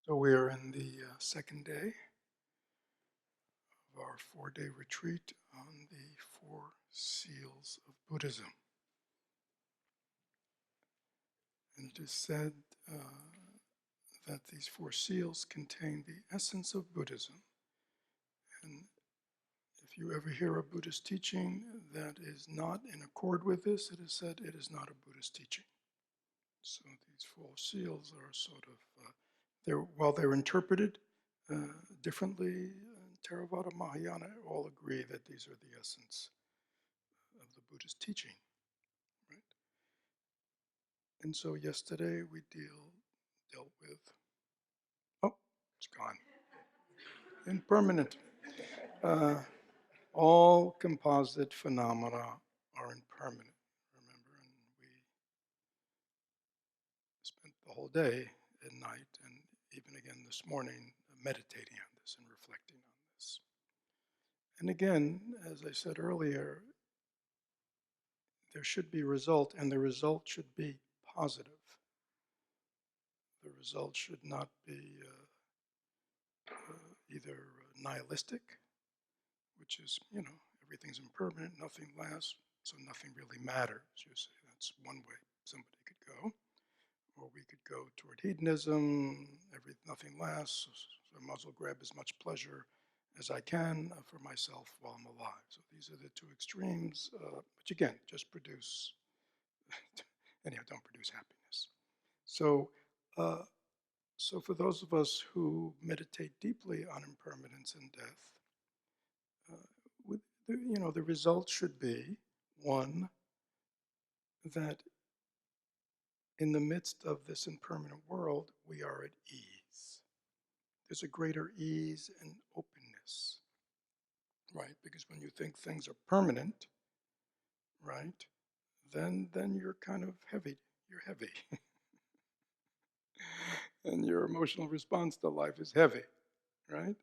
So we are in the second day of our 4-day retreat on the Four Seals of Buddhism. And it is said that these four seals contain the essence of Buddhism. And if you ever hear a Buddhist teaching that is not in accord with this, it is said it is not a Buddhist teaching. So these four seals are sort of, while they're interpreted differently, Theravada Mahayana all agree that these are the essence of the Buddhist teaching, right? And so yesterday we dealt with, oh, it's gone, impermanent. Uh, all composite phenomena are impermanent, remember? And we spent the whole day at night and even again this morning meditating on this and reflecting on this. And again, as I said earlier, there should be a result, and the result should be positive. The result should not be either nihilistic, which is, everything's impermanent, nothing lasts, so nothing really matters. You see, that's one way somebody could go. Or we could go toward hedonism, nothing lasts, so I might as well grab as much pleasure as I can for myself while I'm alive. So these are the two extremes, which again, just produce, anyhow, don't produce happiness. So, uh, so for those of us who meditate deeply on impermanence and death, the result should be, one, that in the midst of this impermanent world, we are at ease. There's a greater ease and openness, right? Because when you think things are permanent, right, then you're kind of heavy. You're heavy. And your emotional response to life is heavy, right?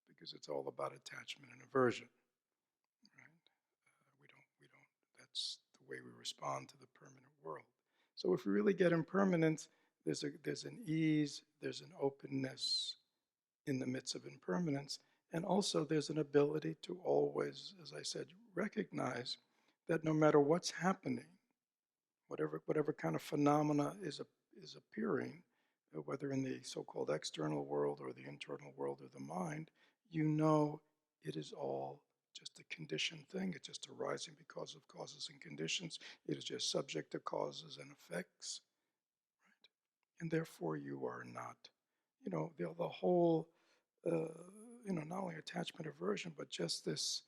Because it's all about attachment and aversion, right? That's the way we respond to the permanent world. So if we really get impermanence, there's an ease, there's an openness in the midst of impermanence, and also there's an ability to always, as I said, recognize that no matter what's happening, whatever kind of phenomena is appearing, whether in the so-called external world or the internal world or the mind, you know it is all just a conditioned thing. It's just arising because of causes and conditions. It is just subject to causes and effects, right? And therefore you are not, the whole, not only attachment aversion, but just this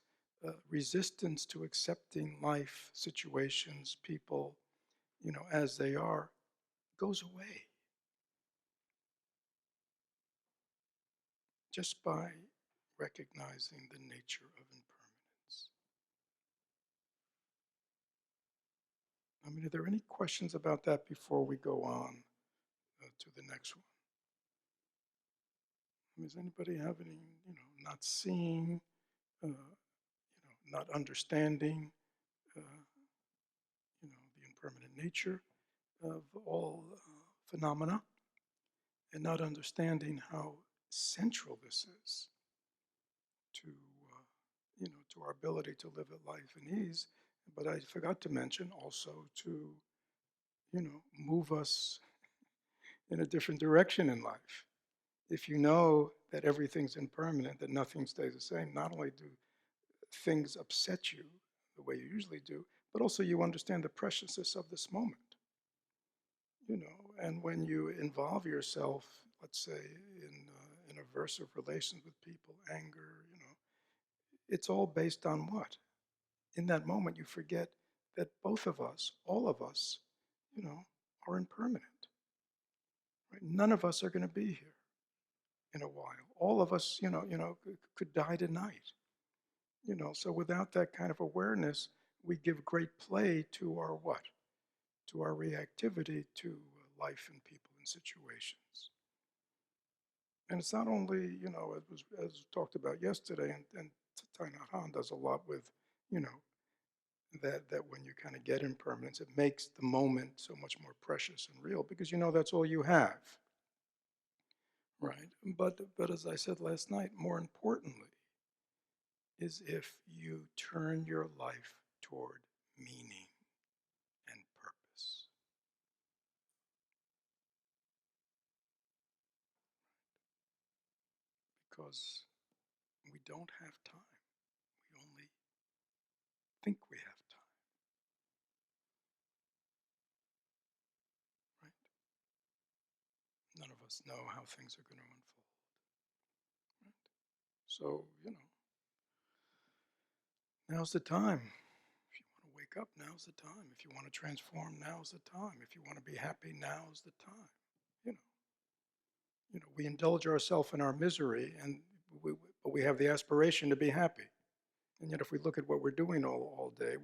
resistance to accepting life, situations, people, as they are, goes away just by recognizing the nature of impermanence. I mean, are there any questions about that before we go on to the next one? I mean, does anybody have any, not seeing, not understanding, uh, the impermanent nature of all phenomena, and not understanding how central this is to, to our ability to live a life in ease. But I forgot to mention also to, move us in a different direction in life. If you know that everything's impermanent, that nothing stays the same, not only do things upset you the way you usually do, but also you understand the preciousness of this moment. And when you involve yourself, let's say, in aversive relations with people, anger, it's all based on what? In that moment, you forget that both of us, all of us, are impermanent. Right? None of us are going to be here in a while. All of us, could die tonight. So without that kind of awareness, we give great play to our what? To our reactivity to life and people and situations. And it's not only, it was as talked about yesterday, and Thich Nhat Hanh does a lot with, you know, that when you kind of get impermanence, it makes the moment so much more precious and real because that's all you have, right? But as I said last night, more importantly is if you turn your life toward meaning and purpose. Because we don't have time. We only think we have time, right? None of us know how things are going to unfold, right? So, now's the time. If you want to wake up, now's the time. If you want to transform, now's the time. If you want to be happy, now's the time. You know, we indulge ourselves in our misery, but we have the aspiration to be happy. And yet, if we look at what we're doing all day,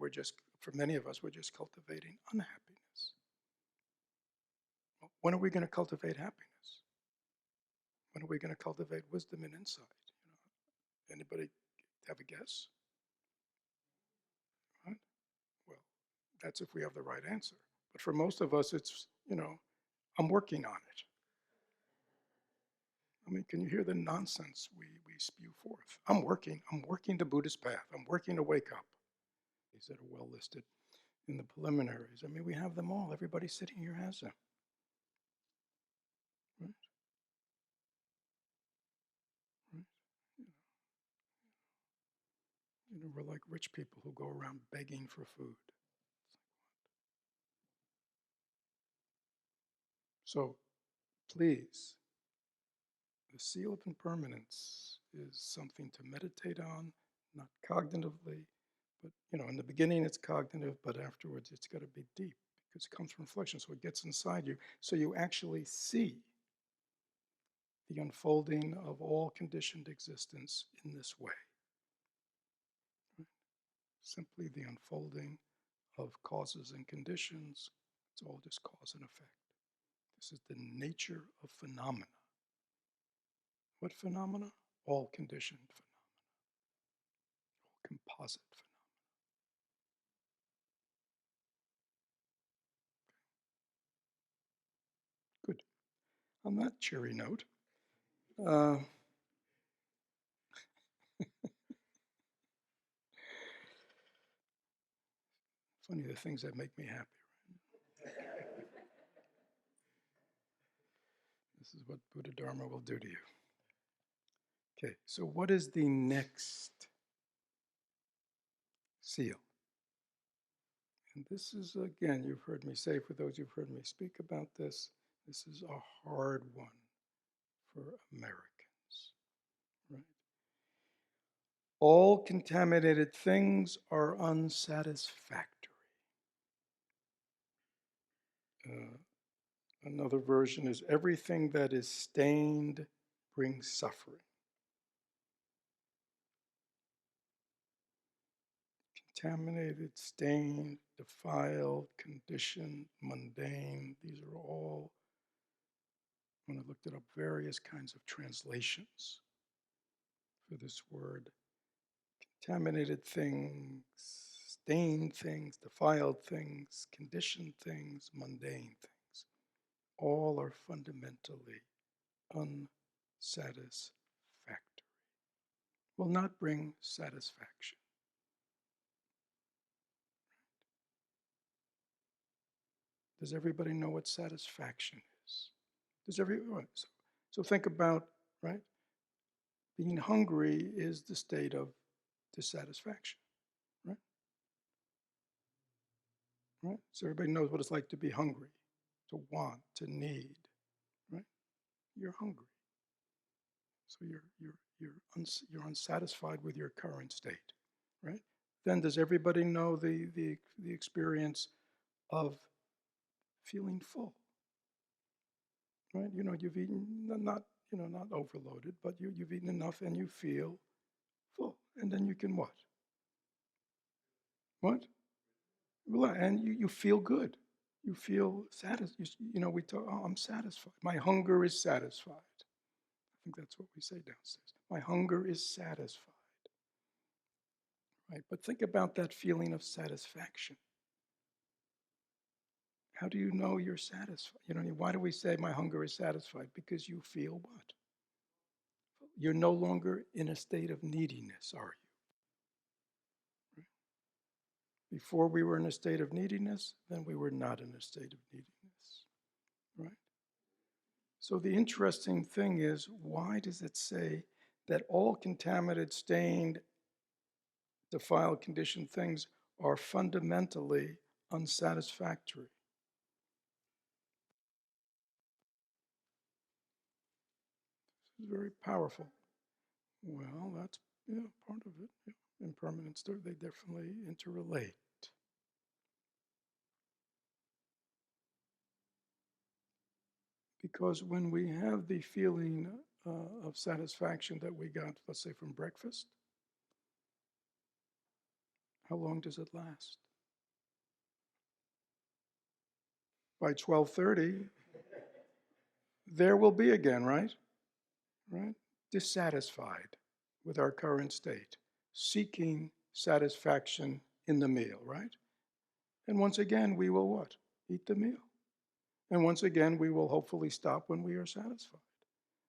for many of us, we're just cultivating unhappiness. When are we going to cultivate happiness? When are we going to cultivate wisdom and insight? Anybody have a guess? Right? Well, that's if we have the right answer. But for most of us, it's, I'm working on it. I mean, can you hear the nonsense we spew forth? I'm working the Buddhist path. I'm working to wake up. These that are well listed in the preliminaries. I mean, we have them all. Everybody sitting here has them. Right? Right? We're like rich people who go around begging for food. So please, the seal of impermanence is something to meditate on, not cognitively, but in the beginning it's cognitive, but afterwards it's got to be deep because it comes from reflection. So it gets inside you. So you actually see the unfolding of all conditioned existence in this way. Right? Simply the unfolding of causes and conditions. It's all just cause and effect. This is the nature of phenomena. What phenomena? All conditioned phenomena, all composite phenomena. Good. On that cheery note, uh, funny the things that make me happy. Right? This is what Buddha Dharma will do to you. Okay, so what is the next seal? And this is, again, you've heard me say, for those who've heard me speak about this is a hard one for Americans, right? All contaminated things are unsatisfactory. Another version is everything that is stained brings suffering. Contaminated, stained, defiled, conditioned, mundane. These are all, when I looked it up, various kinds of translations for this word. Contaminated things, stained things, defiled things, conditioned things, mundane things. All are fundamentally unsatisfactory. Will not bring satisfaction. Does everybody know what satisfaction is? Does everyone? So think about, right? Being hungry is the state of dissatisfaction, right? Right? So everybody knows what it's like to be hungry, to want, to need, right? You're hungry. So you're unsatisfied with your current state, right? Then does everybody know the experience of feeling full? Right? You've eaten not overloaded, but you've eaten enough and you feel full. And then you can what? What? And you feel good. You feel satisfied. We talk, oh, I'm satisfied. My hunger is satisfied. I think that's what we say downstairs. My hunger is satisfied. Right? But think about that feeling of satisfaction. How do you know you're satisfied? Why do we say my hunger is satisfied? Because you feel what? you're no longer in a state of neediness, are you? Before we were in a state of neediness, then we were not in a state of neediness, right? So the interesting thing is, why does it say that all contaminated, stained, defiled, conditioned things are fundamentally unsatisfactory? This is very powerful. Well, that's part of it. Yeah. Impermanence, they definitely interrelate. Because when we have the feeling of satisfaction that we got, let's say, from breakfast, how long does it last? By 12:30, there will be again, right? Right? Dissatisfied with our current state, seeking satisfaction in the meal, right? And once again, we will what? Eat the meal. And once again, we will hopefully stop when we are satisfied.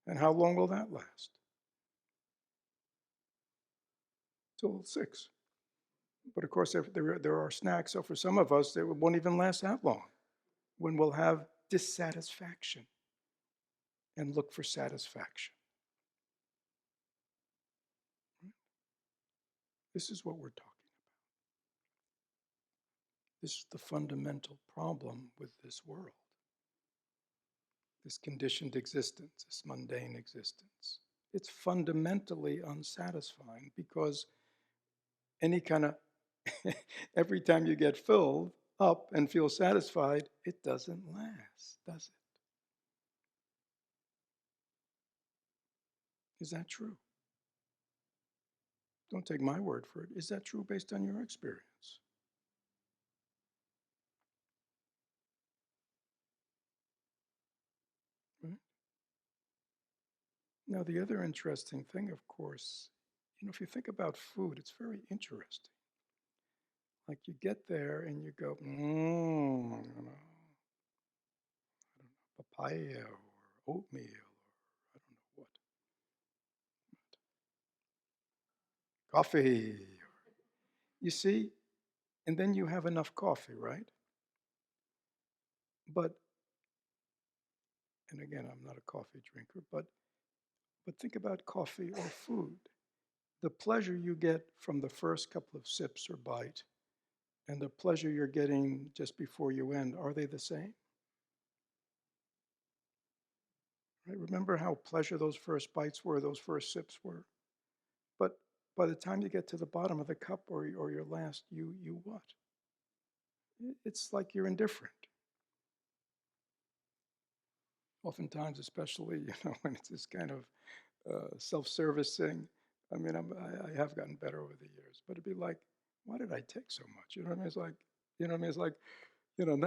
And how long will that last? Till 6. But of course, there are snacks. So for some of us, it won't even last that long when we'll have dissatisfaction and look for satisfaction. This is what we're talking about. This is the fundamental problem with this world, this conditioned existence, this mundane existence. It's fundamentally unsatisfying because any kind of, every time you get filled up and feel satisfied, it doesn't last, does it? Is that true? Don't take my word for it. Is that true based on your experience? Right? Now, the other interesting thing, of course, if you think about food, it's very interesting. Like you get there and you go, I don't know, papaya or oatmeal or I don't know what, coffee. You see, and then you have enough coffee, right? But, and again, I'm not a coffee drinker, but think about coffee or food. The pleasure you get from the first couple of sips or bite and the pleasure you're getting just before you end, are they the same? Right? Remember how pleasure those first bites were, those first sips were? But by the time you get to the bottom of the cup or your last, you what? It's like you're indifferent. Oftentimes, especially when it's this kind of self-service thing. I mean, I have gotten better over the years, but it'd be like, why did I take so much? You know what I mean? It's like, you know what I mean? It's like,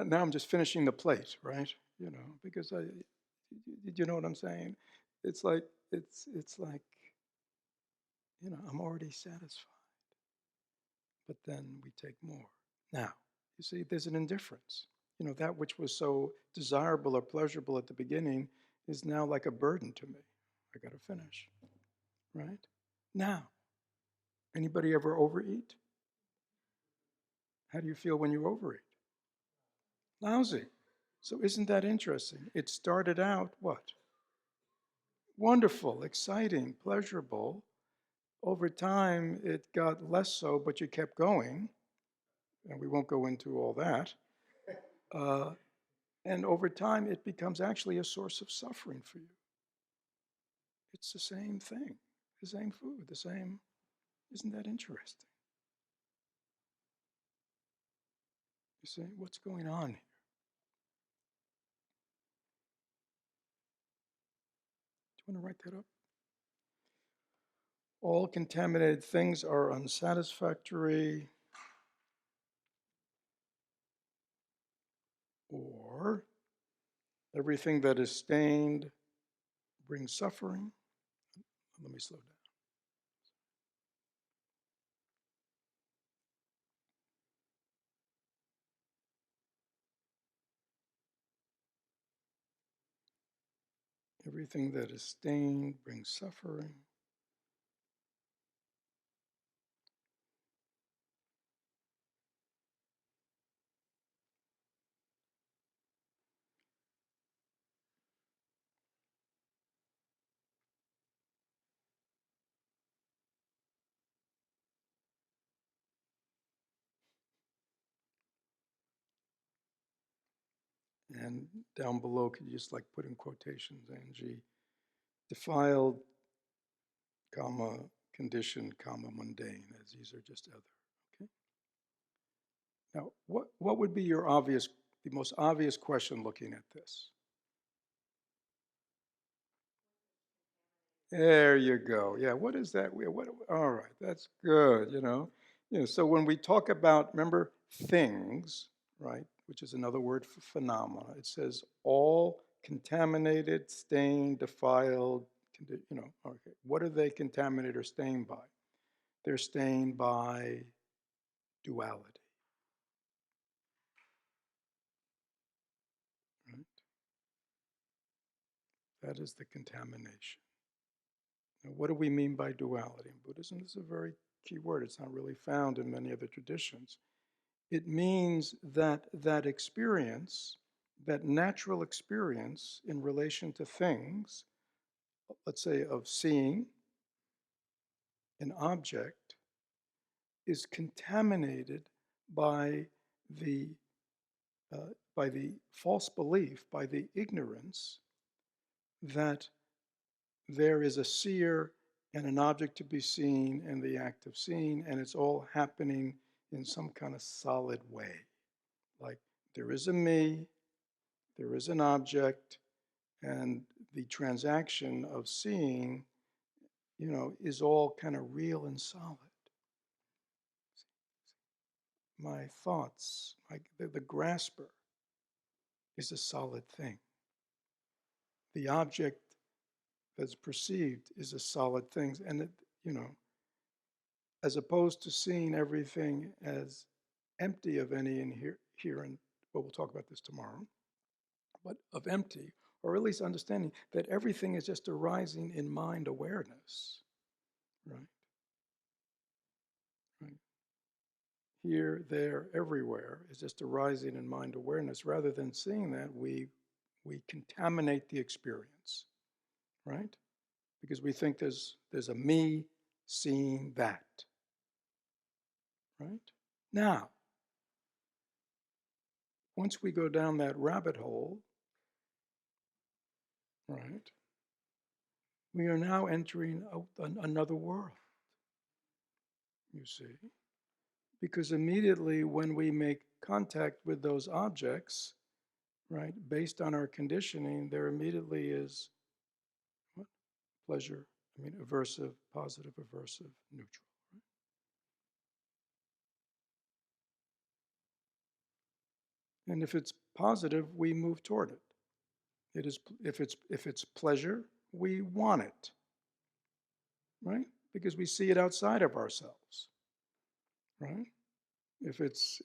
now I'm just finishing the plate, right? Because you know what I'm saying? It's like, it's like, I'm already satisfied, but then we take more. Now, you see, there's an indifference. That which was so desirable or pleasurable at the beginning is now like a burden to me. I got to finish, right? Now, anybody ever overeat? How do you feel when you overeat? Lousy. So isn't that interesting? It started out what? Wonderful, exciting, pleasurable. Over time, it got less so, but you kept going. And we won't go into all that. Uh, and over time, it becomes actually a source of suffering for you. It's the same thing, the same food, the same. Isn't that interesting? You see, what's going on here? Do you want to write that up? All contaminated things are unsatisfactory, or everything that is stained brings suffering. Let me slow down. Everything that is stained brings suffering. And down below, could you just like put in quotations, Angie, defiled, comma, conditioned, comma, mundane, as these are just other. Okay. Now, what would be the most obvious question looking at this? There you go. Yeah, what is that? All right, that's good, so when we talk about, remember, things, right, which is another word for phenomena, it says all contaminated, stained, defiled, okay. What are they contaminated or stained by? They're stained by duality, right? That is the contamination. Now, what do we mean by duality in Buddhism? This is a very key word. It's not really found in many other traditions. It means that that experience, that natural experience in relation to things, let's say of seeing an object, is contaminated by the by the false belief, by the ignorance that there is a seer and an object to be seen and the act of seeing, and it's all happening in some kind of solid way. Like there is a me, there is an object, and the transaction of seeing, is all kind of real and solid. My thoughts, the grasper is a solid thing. The object that's perceived is a solid thing. And, as opposed to seeing everything as empty of any here and well, we'll talk about this tomorrow, but of empty, or at least understanding that everything is just arising in mind awareness, right? Right. Here, there, everywhere is just arising in mind awareness. Rather than seeing that, we contaminate the experience, right? Because we think there's a me seeing that, right? Now, once we go down that rabbit hole, right, we are now entering another world, you see. Because immediately when we make contact with those objects, right, based on our conditioning, there immediately is what? Pleasure, aversive, positive, aversive, neutral. Right? And if it's positive, we move toward it. It is if it's pleasure, we want it, right? Because we see it outside of ourselves, right? If it's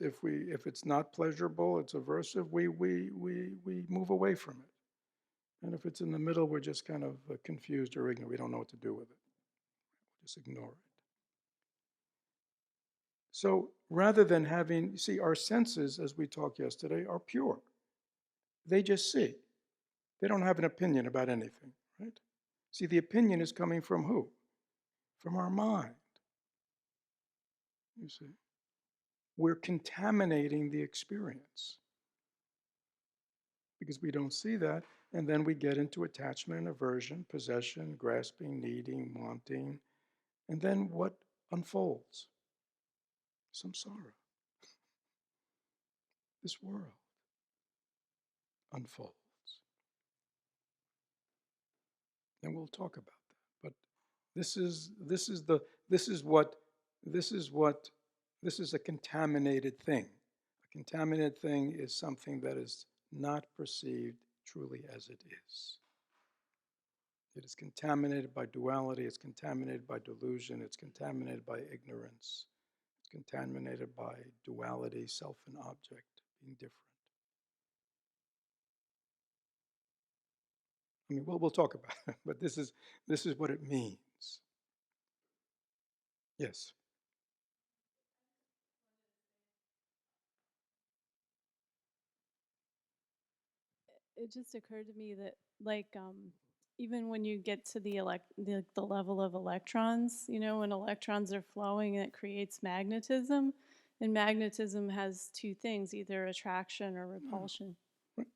not pleasurable, it's aversive, we move away from it. And if it's in the middle, we're just kind of confused or ignorant. We don't know what to do with it. Just ignore it. So rather than having, see, our senses, as we talked yesterday, are pure. They just see. They don't have an opinion about anything, right? See, the opinion is coming from who? From our mind. You see. We're contaminating the experience because we don't see that, and then we get into attachment and aversion, possession, grasping, needing, wanting, and then what unfolds? Samsara. This world unfolds. And we'll talk about that. But this is a contaminated thing. A contaminated thing is something that is not perceived truly as it is. It is contaminated by duality, it's contaminated by delusion, it's contaminated by ignorance, it's contaminated by duality, self and object being different. We'll talk about it, but this is what it means. Yes. It just occurred to me that even when you get to the level of electrons, when electrons are flowing, it creates magnetism, and magnetism has two things, either attraction or repulsion.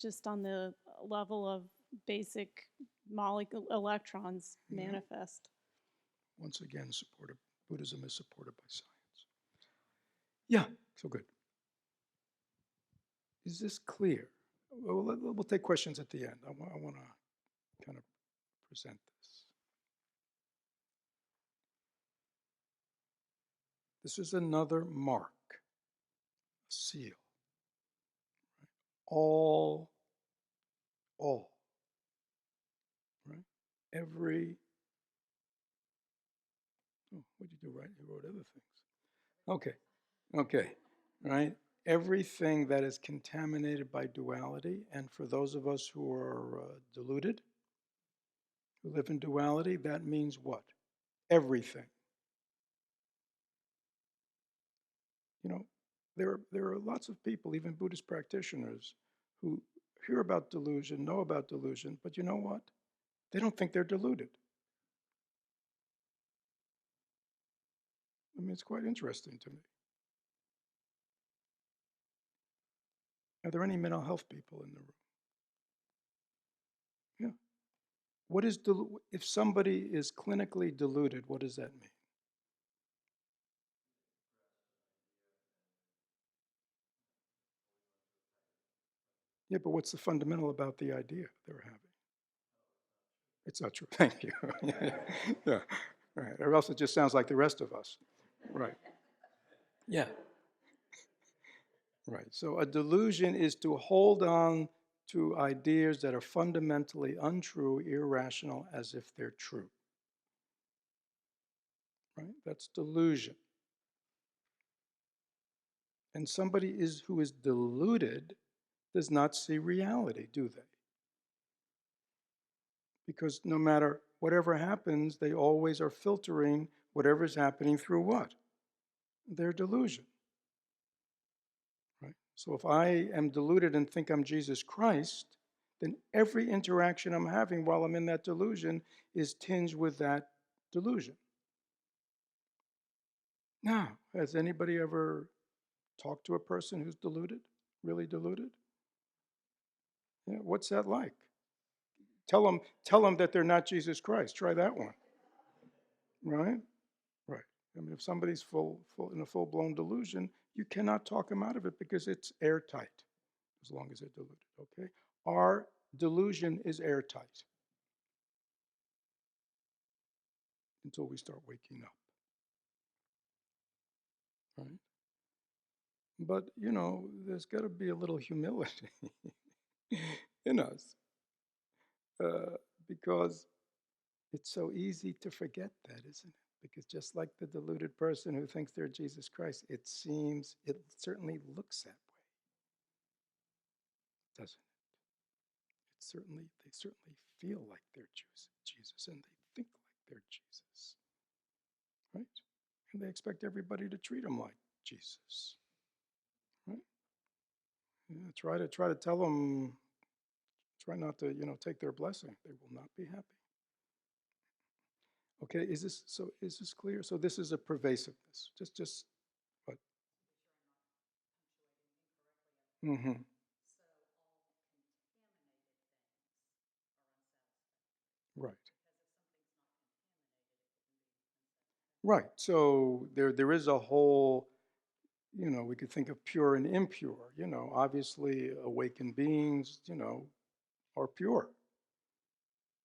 just on the level of basic molecule electrons Yeah. manifest. Once again, Buddhism is supported by science. Yeah, so good. Is this clear? We'll take questions at the end. I want to kind of present this. This is another mark, a seal. All, right? Every, what did you do, right? You wrote other things. Okay, right? Everything that is contaminated by duality, and for those of us who are deluded, who live in duality, that means what? Everything. You know, there are lots of people, even Buddhist practitioners, who hear about delusion, know about delusion, but you know what? They don't think they're deluded. I mean, it's quite interesting to me. Are there any mental health people in the room? Yeah. What is if somebody is clinically deluded, what does that mean? Yeah, but what's the fundamental about the idea they're having? It's not true. Thank you. Yeah. Right. Or else it just sounds like the rest of us. Right. Yeah. Right. So a delusion is to hold on to ideas that are fundamentally untrue, irrational, as if they're true. Right? That's delusion. And somebody who is deluded does not see reality, do they? Because no matter whatever happens, they always are filtering whatever's happening through what? Their delusion. Right? So if I am deluded and think I'm Jesus Christ, then every interaction I'm having while I'm in that delusion is tinged with that delusion. Now, has anybody ever talked to a person who's deluded, really deluded? Yeah, what's that like? Tell them that they're not Jesus Christ. Try that one, right? Right. I mean, if somebody's in a full-blown delusion, you cannot talk them out of it because it's airtight, as long as they're deluded. Okay. Our delusion is airtight until we start waking up, right? But there's got to be a little humility in us, uh, because it's so easy to forget that, isn't it? Because just like the deluded person who thinks they're Jesus Christ, it certainly looks that way, doesn't it? They certainly feel like they're Jesus, and they think like they're Jesus, right? And they expect everybody to treat them like Jesus, right? Yeah, try to tell them, try not to, take their blessing. They will not be happy. Okay, is this clear? So this is a pervasiveness. Just what? Mm-hmm. Right. Right. So there is a whole, we could think of pure and impure. Obviously awakened beings, are pure.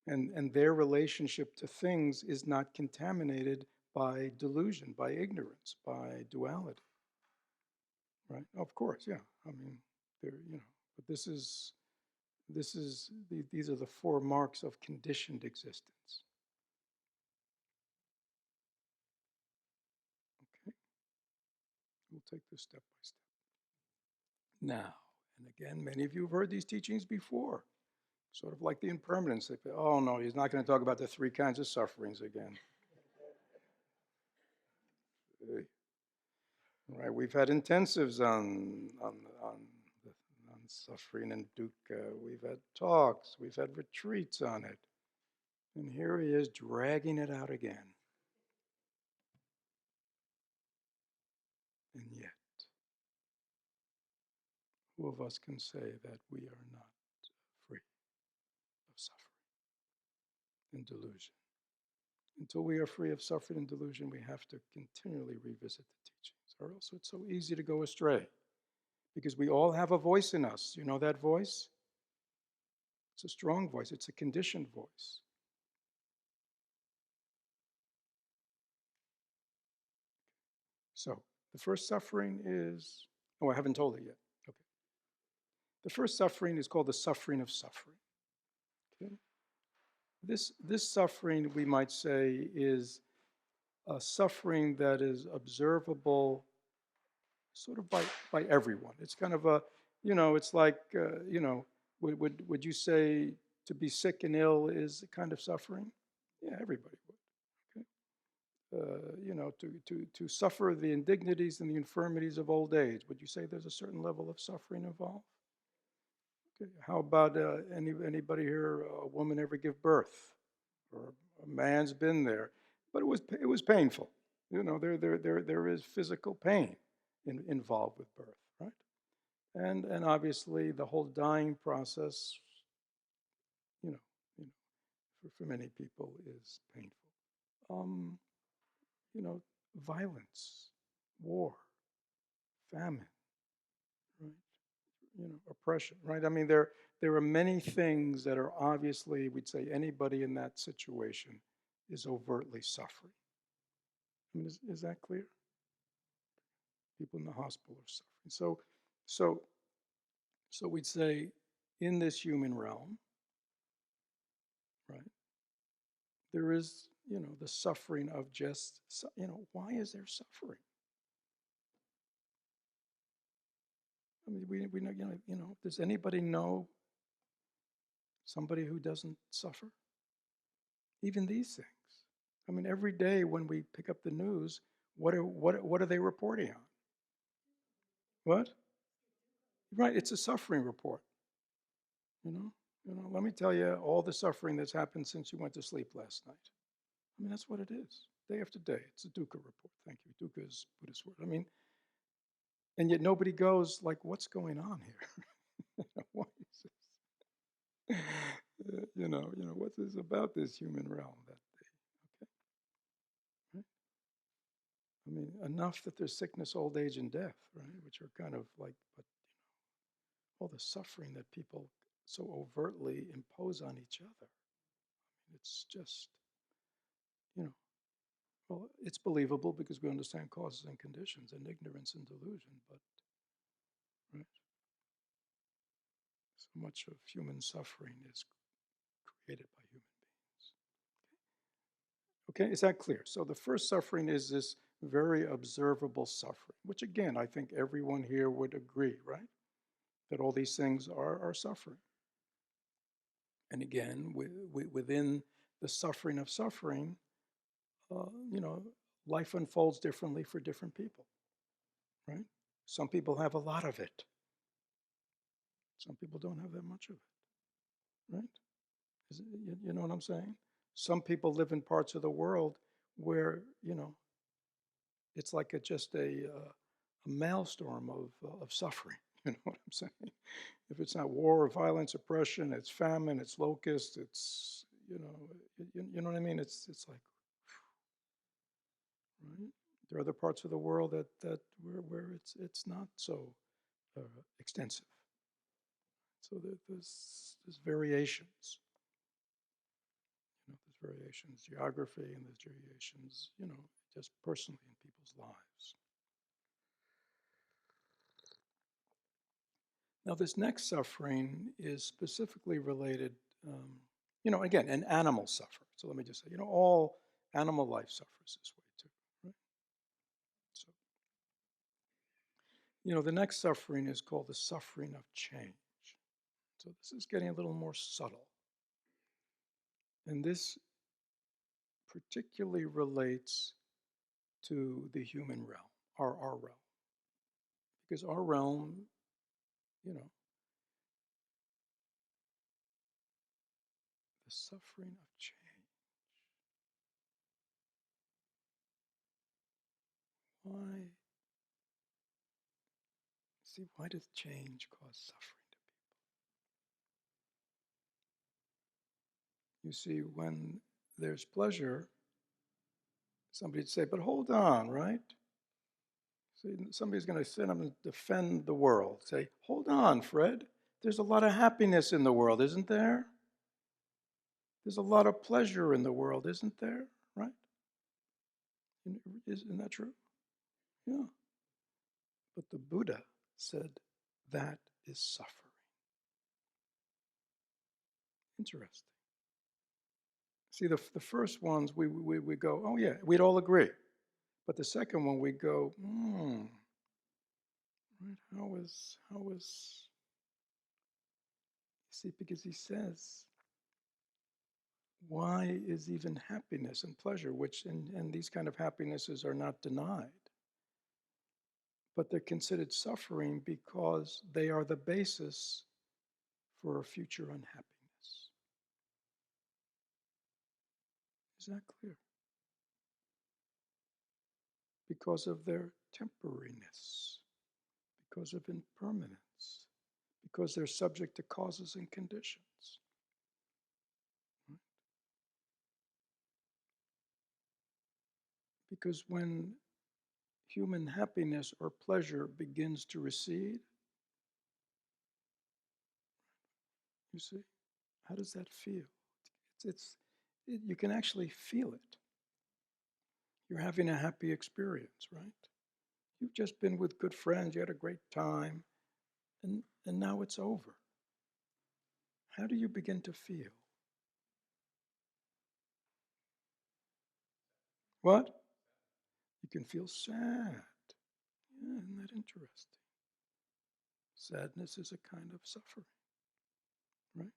And their relationship to things is not contaminated by delusion, by ignorance, by duality. Right? Of course, yeah. I mean, but these are the four marks of conditioned existence. Okay, we'll take this step by step. Now, and again, many of you have heard these teachings before, sort of like the impermanence. They say, oh no, he's not going to talk about the three kinds of sufferings again. Right, we've had intensives on suffering and dukkha. We've had talks, we've had retreats on it. And here he is dragging it out again. And yet, who of us can say that we are not free of suffering and delusion? Until we are free of suffering and delusion, we have to continually revisit the teachings, or else it's so easy to go astray. Because we all have a voice in us. You know that voice? It's a strong voice. It's a conditioned voice. So the first suffering is, oh, I haven't told it yet. Okay. The first suffering is called the suffering of suffering. Okay. This suffering, we might say, is a suffering that is observable sort of by everyone. It's kind of a, it's like, would you say to be sick and ill is a kind of suffering? Yeah, everybody would. Okay. To suffer the indignities and the infirmities of old age, would you say there's a certain level of suffering involved? Okay. How about anybody here, a woman ever give birth? Or a man's been there, but it was painful. There is physical pain involved with birth, right? And obviously the whole dying process, you know, you know, for many people is painful. Um, Violence, war, famine, right? Oppression, right? I mean, there are many things that are obviously, we'd say anybody in that situation is overtly suffering. I mean, is that clear? People in the hospital are suffering. So, so we'd say in this human realm, right? There is, the suffering of just, why is there suffering? I mean, we know, does anybody know somebody who doesn't suffer? Even these things. I mean, every day when we pick up the news, what are they reporting on? What? Right, it's a suffering report. You know, let me tell you all the suffering that's happened since you went to sleep last night. I mean, that's what it is, day after day. It's a dukkha report. Thank you. Dukkha is Buddhist word. I mean, and yet nobody goes like, what's going on here? Why is this? What's this about this human realm that day? Okay, right? I mean, enough that there's sickness, old age, and death, right? Which are kind of like, but all the suffering that people so overtly impose on each other. I mean, it's just, you know, well, it's believable because we understand causes and conditions and ignorance and delusion, but right, so much of human suffering is created by human beings. Okay, is that clear? So the first suffering is this very observable suffering, which again, I think everyone here would agree, right? That all these things are suffering. And again, within the suffering of suffering, uh, you know, life unfolds differently for different people, right? Some people have a lot of it. Some people don't have that much of it, right? You know what I'm saying? Some people live in parts of the world where, it's like a maelstrom of suffering. You know what I'm saying? If it's not war or violence, oppression, it's famine, it's locust, it's, you know what I mean? It's like, right? There are other parts of the world that where it's not so extensive. So there's variations. There's variations, geography, and there's variations, just personally in people's lives. Now, this next suffering is specifically related, again, an animal suffer. So let me just say, all animal life suffers this way too, right? So, the next suffering is called the suffering of change. So this is getting a little more subtle. And this particularly relates to the human realm, our realm. Because our realm, the suffering of change. Why? See, why does change cause suffering to people? You see, when there's pleasure, somebody'd say, but hold on, right? See, somebody's going to sit up and defend the world. Say, hold on, Fred. There's a lot of happiness in the world, isn't there? There's a lot of pleasure in the world, isn't there? Right? Isn't that true? Yeah. But the Buddha said that is suffering. Interesting. See, the first ones we go, oh yeah, we'd all agree. But the second one we go, right, how was, see, because he says, why is even happiness and pleasure, which, and these kind of happinesses are not denied, but they're considered suffering because they are the basis for a future unhappiness. Is that clear? Because of their temporariness, because of impermanence, because they're subject to causes and conditions. Because when human happiness or pleasure begins to recede, you see, how does that feel? You can actually feel it. You're having a happy experience, right? You've just been with good friends, you had a great time, and now it's over. How do you begin to feel? What? You can feel sad. Yeah, isn't that interesting? Sadness is a kind of suffering, right?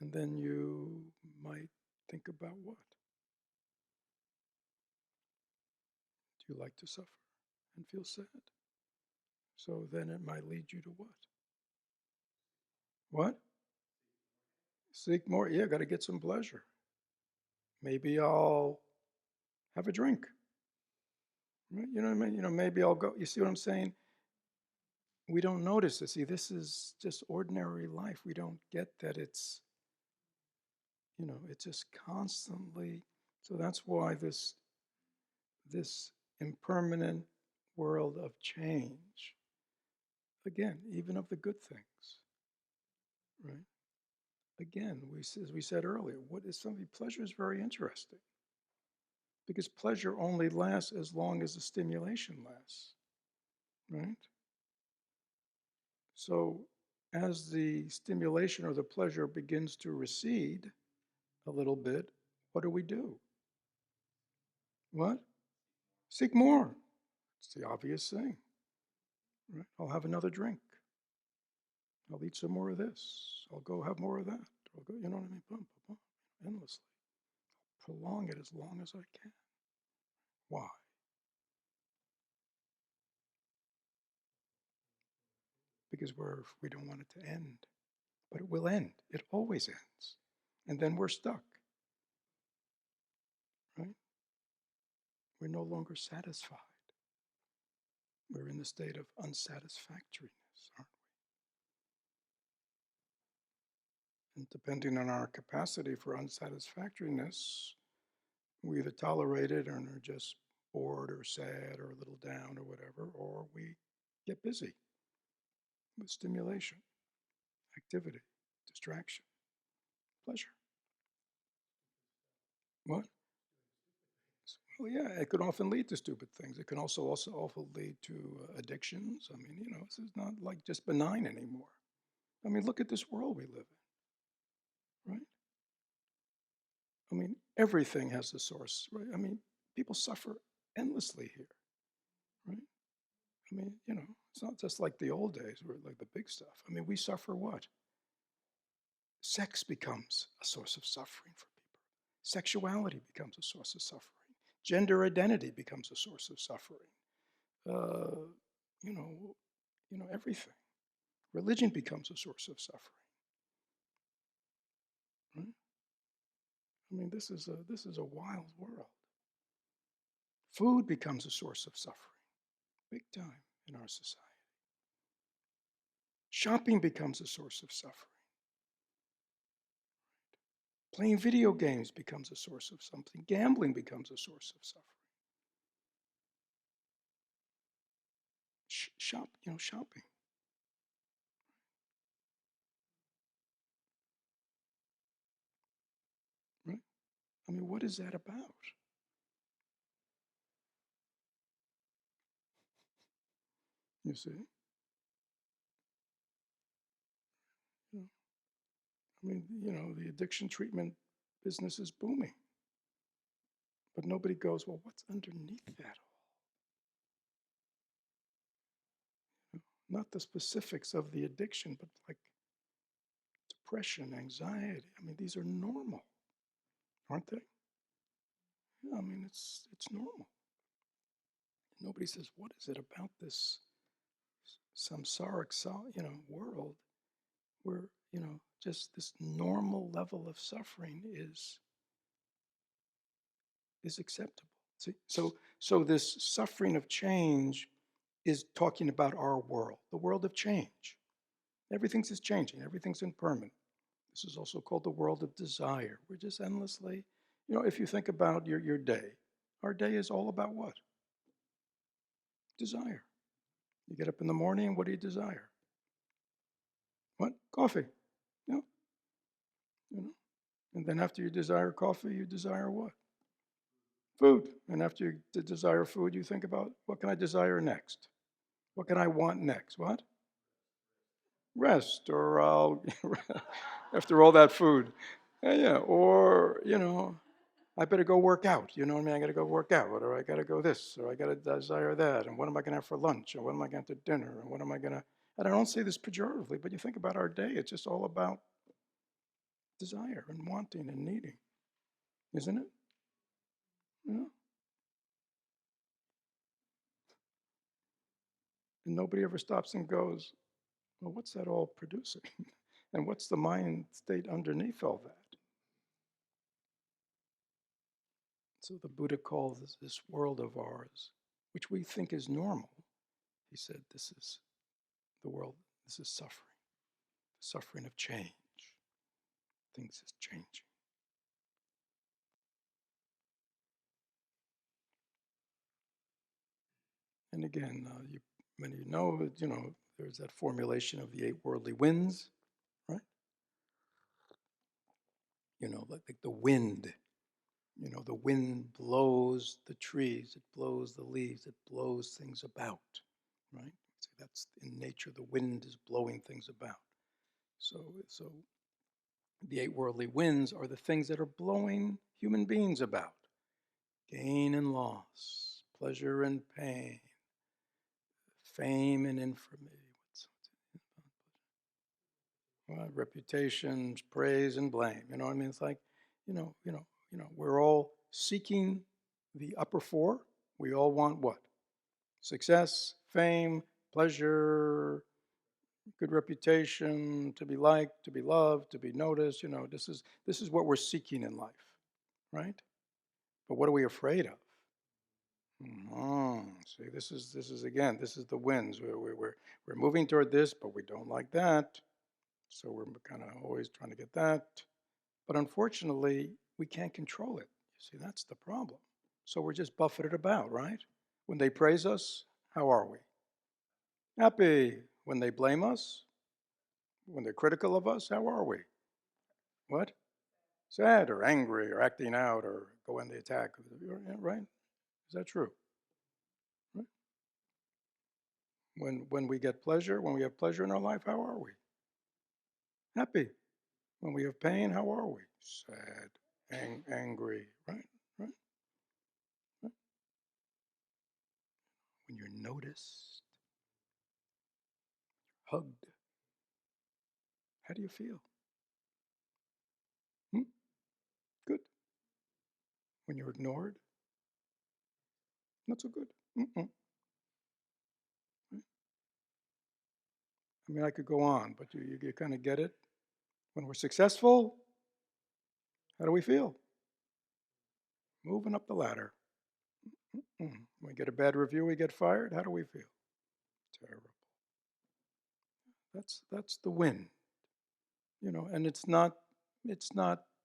And then you might think about what? Do you like to suffer and feel sad? So then it might lead you to what? What? Seek more. Yeah, got to get some pleasure. Maybe I'll have a drink. Right? You know what I mean? Maybe I'll go. You see what I'm saying? We don't notice this. See, this is just ordinary life. We don't get that it's just constantly. So that's why this impermanent world of change, again, even of the good things, right? Again, as we said earlier, what is something? Pleasure is very interesting because pleasure only lasts as long as the stimulation lasts, right? So as the stimulation or the pleasure begins to recede a little bit, what do? What? Seek more. It's the obvious thing, right? I'll have another drink. I'll eat some more of this. I'll go have more of that. I'll go, you know what I mean? Boom, boom, boom, endlessly. Prolong it as long as I can. Why? Because we don't want it to end. But it will end. It always ends. And then we're stuck, right? We're no longer satisfied. We're in the state of unsatisfactoriness, aren't we? And depending on our capacity for unsatisfactoriness, we either tolerate it and are just bored or sad or a little down or whatever, or we get busy with stimulation, activity, distraction, pleasure. What? Well, yeah, it could often lead to stupid things. It can also often lead to addictions. I mean, this is not like just benign anymore. I mean, look at this world we live in, right? I mean, everything has a source, right? I mean, people suffer endlessly here, right? I mean, it's not just like the old days where like the big stuff. I mean, we suffer what? Sex becomes a source of suffering for people. Sexuality becomes a source of suffering. Gender identity becomes a source of suffering. Uh, you know, everything. Religion becomes a source of suffering. Right? I mean, this is a wild world. Food becomes a source of suffering, big time in our society. Shopping becomes a source of suffering. Playing video games becomes a source of something. Gambling becomes a source of suffering. Shopping. Right? I mean, what is that about? You see? You know, I mean, the addiction treatment business is booming. But nobody goes, well, what's underneath that all? Not the specifics of the addiction, but like depression, anxiety. I mean, these are normal, aren't they? Yeah, I mean, it's normal. Nobody says, what is it about this samsaric, world where, just this normal level of suffering is acceptable. See, so this suffering of change is talking about our world, the world of change. Everything's is changing, everything's impermanent. This is also called the world of desire. We're just endlessly, if you think about your day, our day is all about what? Desire. You get up in the morning, what do you desire? What? Coffee. You know, you know. And then after you desire coffee, you desire what? Food. And after you desire food, you think about what can I desire next? What can I want next? What? Rest. Or I'll, after all that food. Yeah. Or, I better go work out. You know what I mean? I got to go work out. Or I got to go this. Or I got to desire that. And what am I going to have for lunch? And what am I going to have for dinner? And what am I going to. And I don't say this pejoratively, but you think about our day, it's just all about desire and wanting and needing, isn't it? Yeah. And nobody ever stops and goes, well, what's that all producing? And what's the mind state underneath all that? So the Buddha calls this world of ours, which we think is normal, he said, this is the world, this is suffering, the suffering of change. Things is changing. And again, many of you know, there's that formulation of the 8 worldly winds, right? Like the wind. The wind blows the trees, it blows the leaves, it blows things about, right? So that's in nature, the wind is blowing things about. So the 8 worldly winds are the things that are blowing human beings about. Gain and loss, pleasure and pain, fame and infamy, reputations, praise and blame. You know what I mean? It's like, we're all seeking the upper 4. We all want what? Success, fame, pleasure, good reputation, to be liked, to be loved, to be noticed. This is what we're seeking in life, right? But what are we afraid of? See, this is again, this is the winds. We're moving toward this, but we don't like that. So we're kind of always trying to get that. But unfortunately, we can't control it. You see, that's the problem. So we're just buffeted about, right? When they praise us, how are we? Happy. When they blame us, when they're critical of us, how are we? What? Sad or angry or acting out or go on the attack, right? Is that true? Right? When we get pleasure, when we have pleasure in our life, how are we? Happy. When we have pain, how are we? Sad, angry, right? Right? Right? When you're noticed, hugged, how do you feel? Hmm? Good. When you're ignored, not so good. Mm-mm. Right? I mean, I could go on, but you kind of get it. When we're successful, how do we feel? Moving up the ladder. When we get a bad review, we get fired. How do we feel? Terrible. That's the wind, and it's not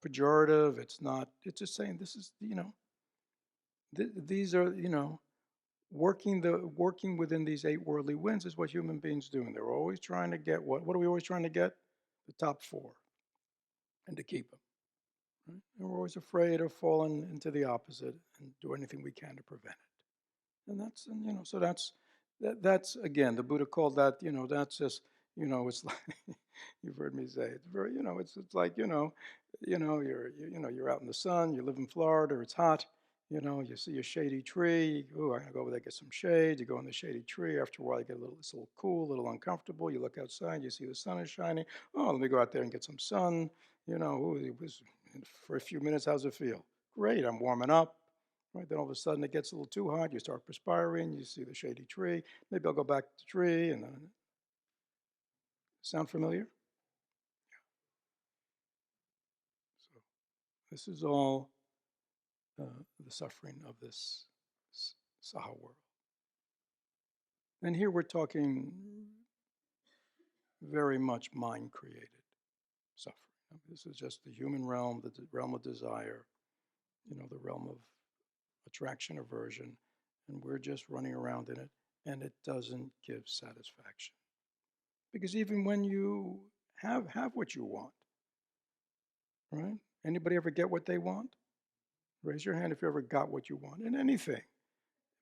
pejorative. It's just saying this is, these are, working within these eight worldly winds is what human beings do. And they're always trying to get what are we always trying to get? The top four, and to keep them. Right? And we're always afraid of falling into the opposite and do anything we can to prevent it. So that's again, the Buddha called that, that's just, it's like, you've heard me say, it's very, it's like, you're out in the sun, you live in Florida, it's hot, you see a shady tree. Oh, I'm gonna go over there, get some shade. You go in the shady tree. After a while, it's a little cool, a little uncomfortable. You look outside, you see the sun is shining. Oh, let me go out there and get some sun. Ooh, it was for a few minutes. How's it feel? Great, I'm warming up. Right, then all of a sudden it gets a little too hot. You start perspiring. You see the shady tree. Maybe I'll go back to the tree. And then, sound familiar? So this is all the suffering of this Saha world. And here we're talking very much mind created suffering. This is just the human realm, the realm of desire, the realm of attraction, aversion, and we're just running around in it, and it doesn't give satisfaction. Because even when you have what you want, right? Anybody ever get what they want? Raise your hand if you ever got what you want in anything.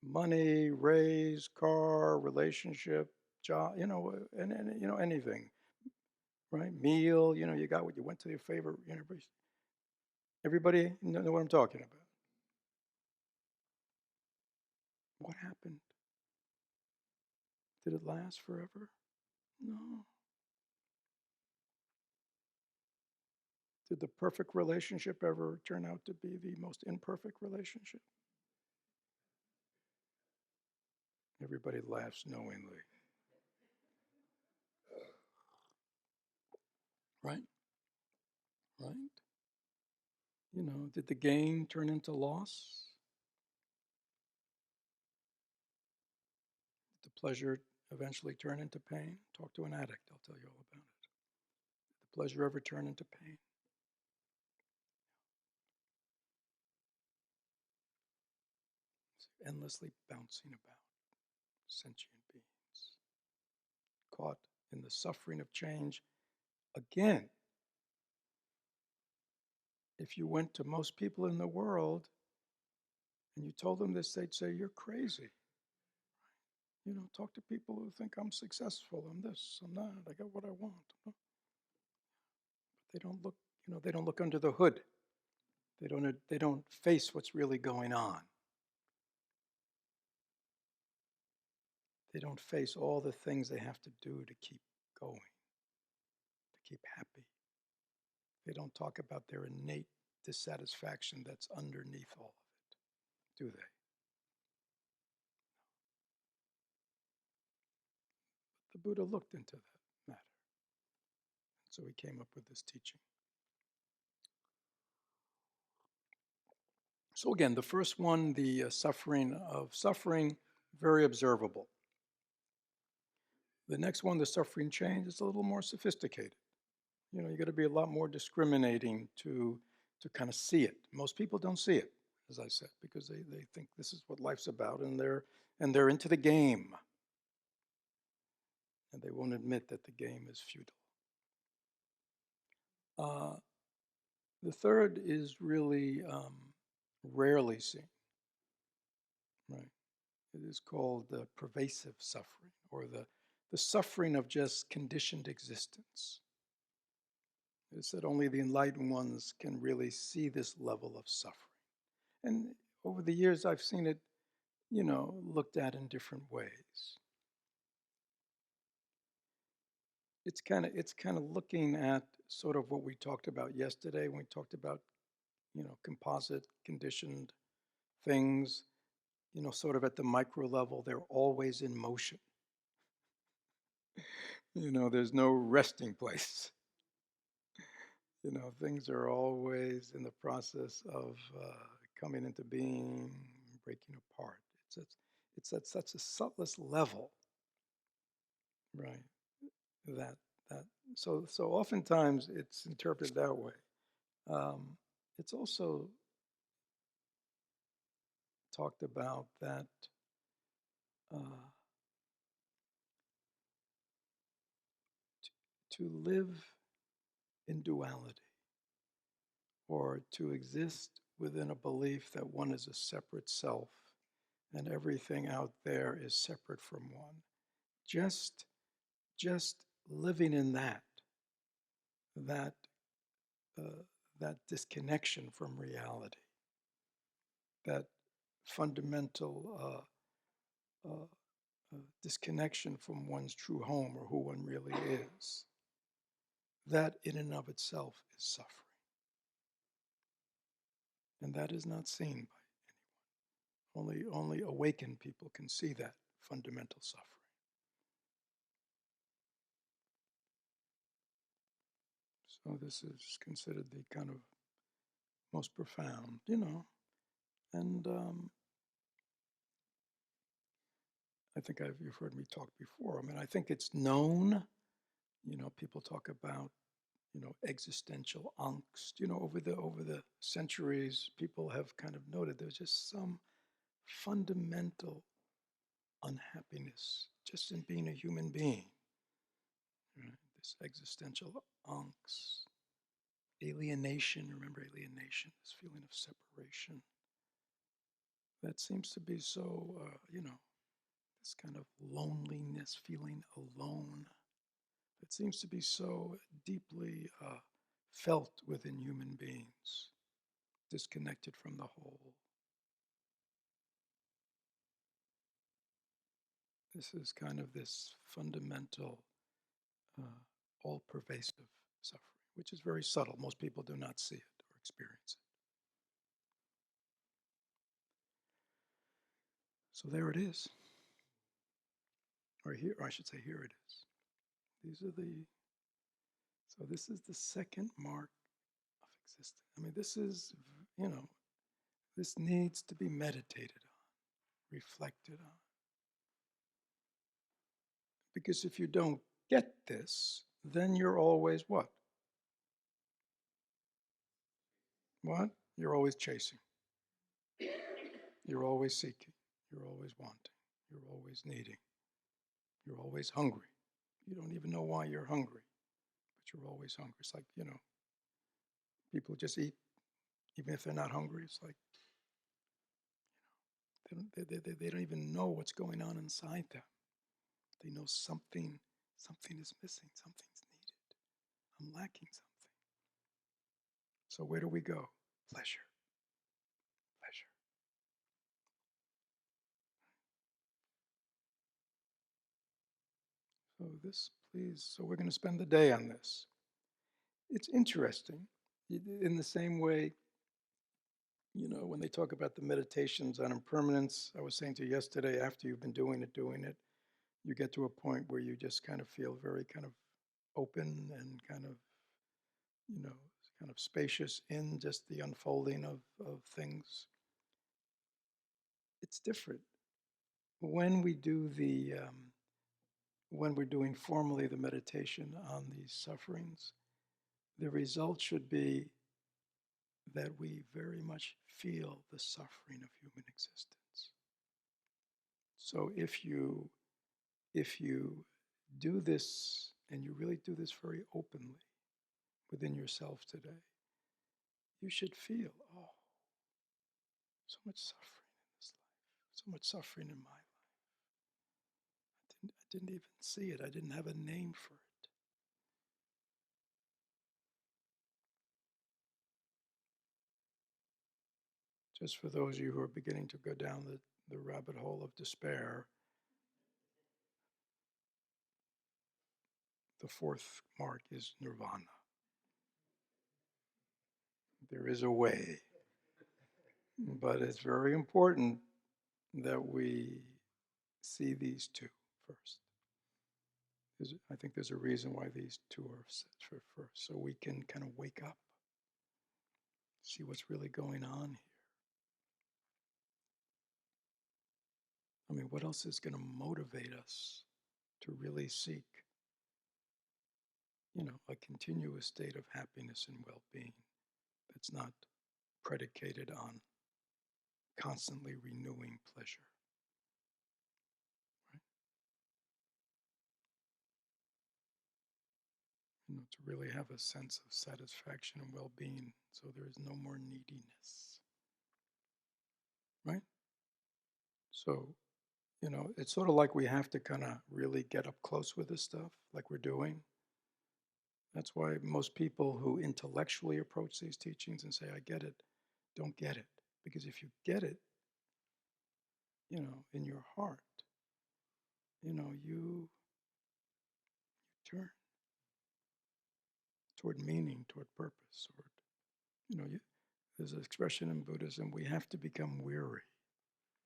Money, raise, car, relationship, job, and anything, right? Meal, you got what you went to your favorite university. Everybody know what I'm talking about. What happened? Did it last forever? No. Did the perfect relationship ever turn out to be the most imperfect relationship? Everybody laughs knowingly. Right? Right? Did the gain turn into loss? Did the pleasure eventually turn into pain? Talk to an addict, they'll tell you all about it. Did the pleasure ever turn into pain? It's endlessly bouncing about, sentient beings, caught in the suffering of change. Again, if you went to most people in the world and you told them this, they'd say, you're crazy. Talk to people who think I'm successful, I'm this, I'm that, I got what I want. But they don't look, they don't look under the hood. They don't face what's really going on. They don't face all the things they have to do to keep going, to keep happy. They don't talk about their innate dissatisfaction that's underneath all of it, do they? The Buddha looked into that matter. So he came up with this teaching. So again, the first one, the suffering of suffering, very observable. The next one, the suffering change, is a little more sophisticated. You got to be a lot more discriminating to kind of see it. Most people don't see it, as I said, because they think this is what life's about, and they're into the game, and they won't admit that the game is futile. The third is really rarely seen, right? It is called the pervasive suffering, or the suffering of just conditioned existence. It's that only the enlightened ones can really see this level of suffering. And over the years, I've seen it, looked at in different ways. It's kind of looking at sort of what we talked about yesterday when we talked about, composite conditioned things, sort of at the micro level, they're always in motion. There's no resting place. Things are always in the process of coming into being, breaking apart. It's at such a subtlest level, right? that that so oftentimes it's interpreted that way. It's also talked about that uh, to live in duality or to exist within a belief that one is a separate self and everything out there is separate from one. Just just living in that uh, that disconnection from reality, that fundamental disconnection from one's true home or who one really is, that in and of itself is suffering. And that is not seen by only awakened people can see that fundamental suffering. So this is considered the kind of most profound, and I think you've heard me talk before. I mean, I think it's known. People talk about existential angst. Over the centuries, people have kind of noted there's just some fundamental unhappiness just in being a human being. Right? This existential angst, alienation. Remember alienation, this feeling of separation. That seems to be so, this kind of loneliness, feeling alone. That seems to be so deeply felt within human beings, disconnected from the whole. This is kind of this fundamental, all pervasive suffering, which is very subtle. Most people do not see it or experience it. So there it is. Or I should say, here it is. So this is the second mark of existence. I mean, you know, this needs to be meditated on, reflected on. Because if you don't get this, then you're always what? What? You're always chasing. You're always seeking. You're always wanting. You're always needing. You're always hungry. You don't even know why you're hungry, but you're always hungry. It's like, people just eat even if they're not hungry. It's like they don't even know what's going on inside them. They know something is missing, something's needed. I'm lacking something. So where do we go? Pleasure, pleasure. So we're going to spend the day on this. It's interesting. In the same way, when they talk about the meditations on impermanence, I was saying to you yesterday, after you've been doing it, you get to a point where you just kind of feel very kind of open and you know, kind of spacious in just the unfolding of things. It's different. When we do when we're doing formally the meditation on these sufferings, the result should be that we very much feel the suffering of human existence. So if you do this and you really do this very openly within yourself today, you should feel, oh, so much suffering in this life, so much suffering in my life. I didn't even see it. I didn't have a name for it. Just for those of you who are beginning to go down the rabbit hole of despair, the fourth mark is nirvana. There is a way, but it's very important that we see these two first. I think there's a reason why these two are set for first, so we can kind of wake up, see what's really going on here. I mean, what else is going to motivate us to really seek a continuous state of happiness and well-being that's not predicated on constantly renewing pleasure. Right? To really have a sense of satisfaction and well-being, so there is no more neediness. Right? So, it's sort of like we have to kind of really get up close with this stuff, like we're doing. That's why most people who intellectually approach these teachings and say, I get it, don't get it. Because if you get it, in your heart, you turn toward meaning, toward purpose, there's an expression in Buddhism, we have to become weary.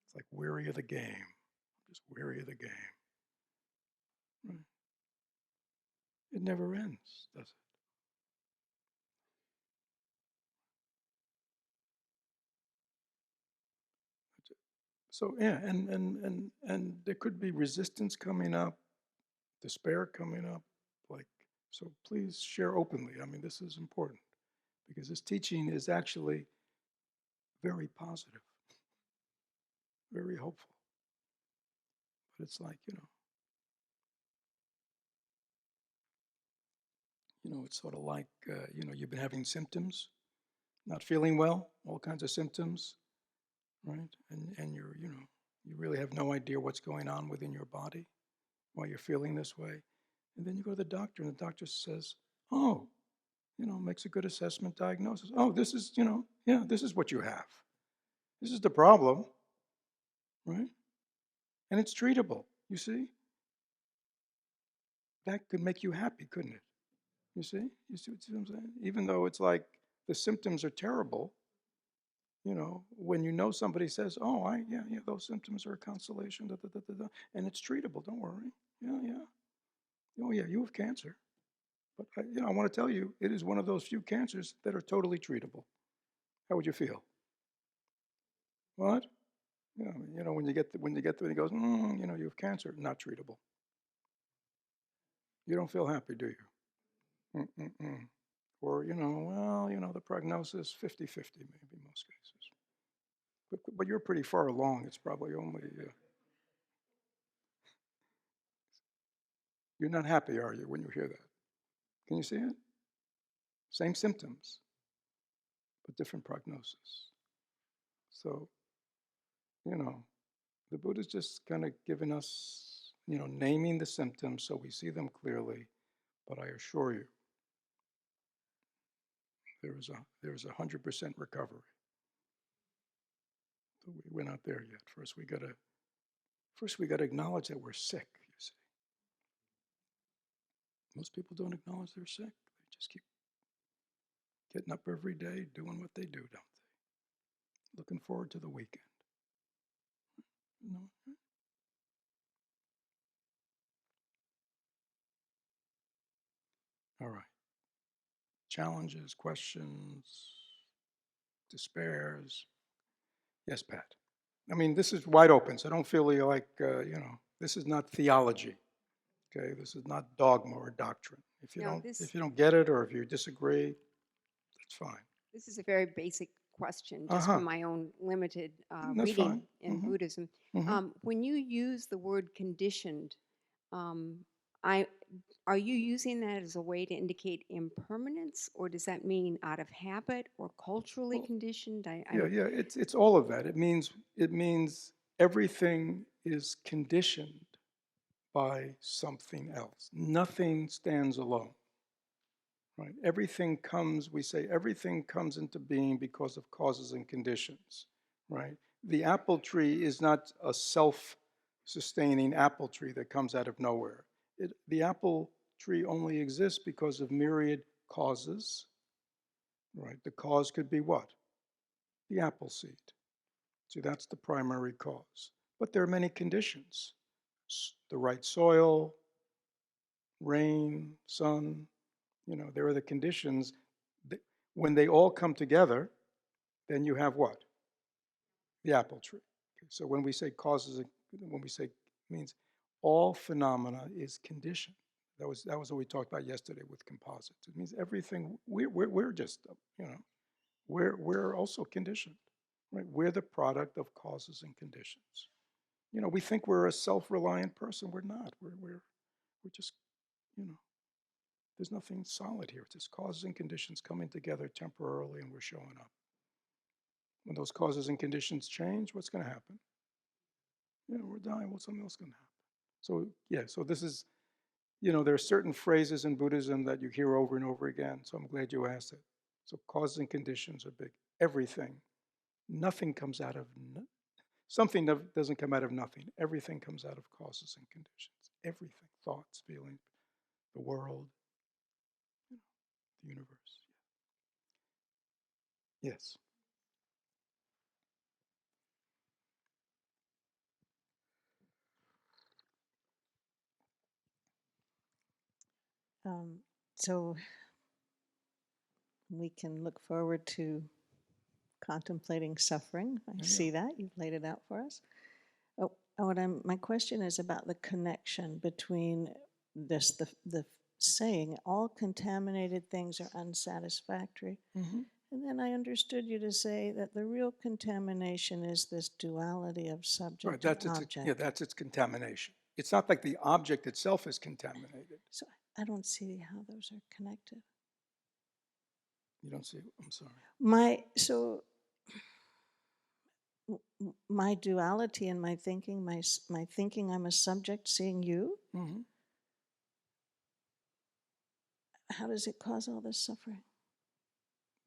It's like weary of the game, just weary of the game. Right? It never ends, does it? So yeah, and there could be resistance coming up, despair coming up, like, so please share openly. I mean, this is important because this teaching is actually very positive, very hopeful. But it's like, it's sort of like, you've been having symptoms, not feeling well, all kinds of symptoms, right? And you really have no idea what's going on within your body, why you're feeling this way. And then you go to the doctor and the doctor says, oh, makes a good assessment diagnosis. Oh, this is, yeah, this is what you have. This is the problem, right? And it's treatable, you see? That could make you happy, couldn't it? You see? You see what I'm saying? Even though it's like the symptoms are terrible, when somebody says, oh, yeah, those symptoms are a consolation, da, da, da, da, da, and it's treatable, don't worry. Yeah, yeah. Oh, yeah, you have cancer. But, I want to tell you, it is one of those few cancers that are totally treatable. How would you feel? What? When you get when he goes, you have cancer, not treatable. You don't feel happy, do you? Mm-mm-mm. Or, the prognosis, 50-50 maybe in most cases. But you're pretty far along. It's probably only, you're not happy, are you, when you hear that? Can you see it? Same symptoms, but different prognosis. So, the Buddha's just kind of giving us, naming the symptoms so we see them clearly. But I assure you, there is 100% recovery. So we're not there yet. First, we got to acknowledge that we're sick. You see, most people don't acknowledge they're sick. They just keep getting up every day, doing what they do, don't they? Looking forward to the weekend. All right. Challenges, questions, despairs. Yes, Pat. I mean, this is wide open, so don't feel like, this is not theology. Okay, this is not dogma or doctrine. If you don't get it or if you disagree, that's fine. This is a very basic question, just Uh-huh. from my own limited That's reading fine. in Mm-hmm. Buddhism. Mm-hmm. When you use the word conditioned, um, I are you using that as a way to indicate impermanence, or does that mean out of habit or culturally Well, conditioned? yeah. It's all of that. It means everything is conditioned by something else. Nothing stands alone. Right? We say everything comes into being because of causes and conditions, right? The apple tree is not a self-sustaining apple tree that comes out of nowhere. The apple tree only exists because of myriad causes, right? The cause could be what? The apple seed. See, that's the primary cause. But there are many conditions. The right soil, rain, sun, there are the conditions that when they all come together, then you have what? The apple tree. Okay, so when we say causes, when we say means all phenomena is conditioned. That was what we talked about yesterday with composites. It means everything. We're just we're also conditioned, right? We're the product of causes and conditions. We think we're a self-reliant person. We're not. We're just there's nothing solid here. It's just causes and conditions coming together temporarily, and we're showing up. When those causes and conditions change, what's going to happen? We're dying. Well, something else is going to happen. So this is, there are certain phrases in Buddhism that you hear over and over again. So I'm glad you asked it. So causes and conditions are big. Everything. Nothing comes out of something doesn't come out of nothing. Everything comes out of causes and conditions. Everything. Thoughts, feelings, the world, the universe. Yes. So we can look forward to contemplating suffering. I see that. You've laid it out for us. My question is about the connection between this, the saying, all contaminated things are unsatisfactory. Mm-hmm. And then I understood you to say that the real contamination is this duality of subject and object. That's its contamination. It's not like the object itself is contaminated. So I don't see how those are connected. You don't see it? I'm sorry. My duality in my thinking, my thinking I'm a subject seeing you, Mm-hmm. how does it cause all this suffering?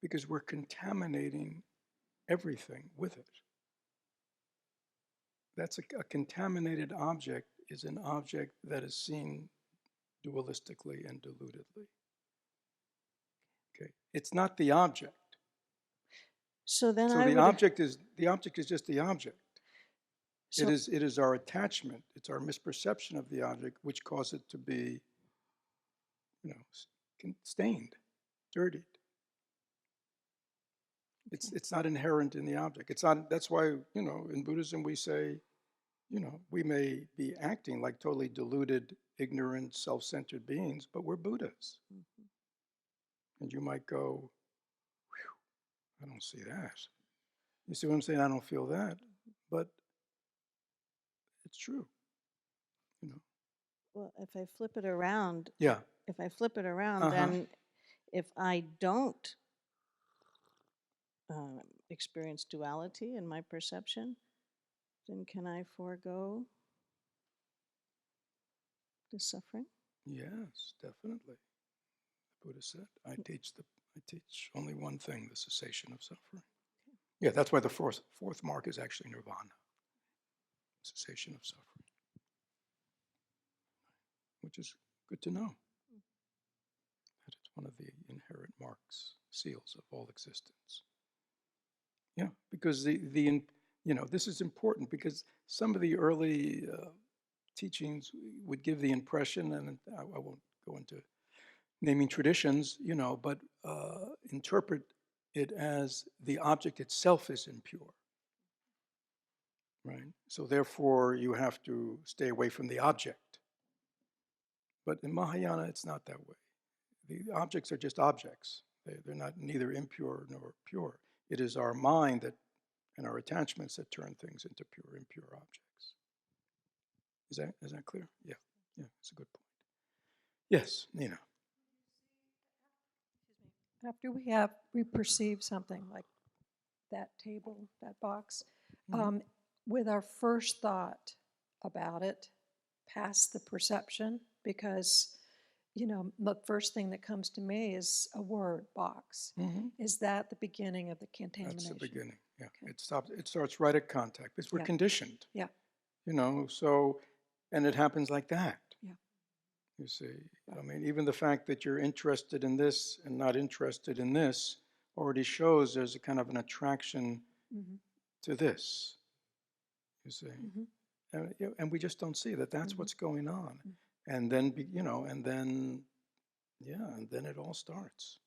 Because we're contaminating everything with it. That's a contaminated object is an object that is seen dualistically and dilutedly. Okay, it's not the object. So then the object is just the object. So it is our attachment. It's our misperception of the object which causes it to be, stained, dirtied. Okay. It's not inherent in the object. It's not. That's why in Buddhism we say, we may be acting like totally deluded, ignorant, self-centered beings, but we're Buddhas. Mm-hmm. And you might go, I don't see that. You see what I'm saying? I don't feel that. But it's true. Well, if I flip it around, Uh-huh. then if I don't experience duality in my perception, then can I forego the suffering? Yes, definitely. The Buddha said, I teach only one thing, the cessation of suffering. Okay. Yeah, that's why the fourth mark is actually nirvana, cessation of suffering. Which is good to know. That it's one of the inherent marks, seals of all existence. Yeah, because this is important because some of the early teachings would give the impression, and I won't go into naming traditions, but interpret it as the object itself is impure. Right? So therefore you have to stay away from the object. But in Mahayana, it's not that way. The objects are just objects. They're not neither impure nor pure. It is our mind and our attachments that turn things into pure, impure objects. Is that clear? Yeah, it's a good point. Yes, Nina. After we perceive something like that table, that box, with our first thought about it, past the perception, because the first thing that comes to me is a word, box. Mm-hmm. Is that the beginning of the contamination? That's the beginning. Yeah, okay. It starts right at contact because we're conditioned. Yeah. And it happens like that. Yeah. You see, I mean, even the fact that you're interested in this and not interested in this already shows there's a kind of an attraction to this. You see, and we just don't see that. That's what's going on. And then, and then it all starts.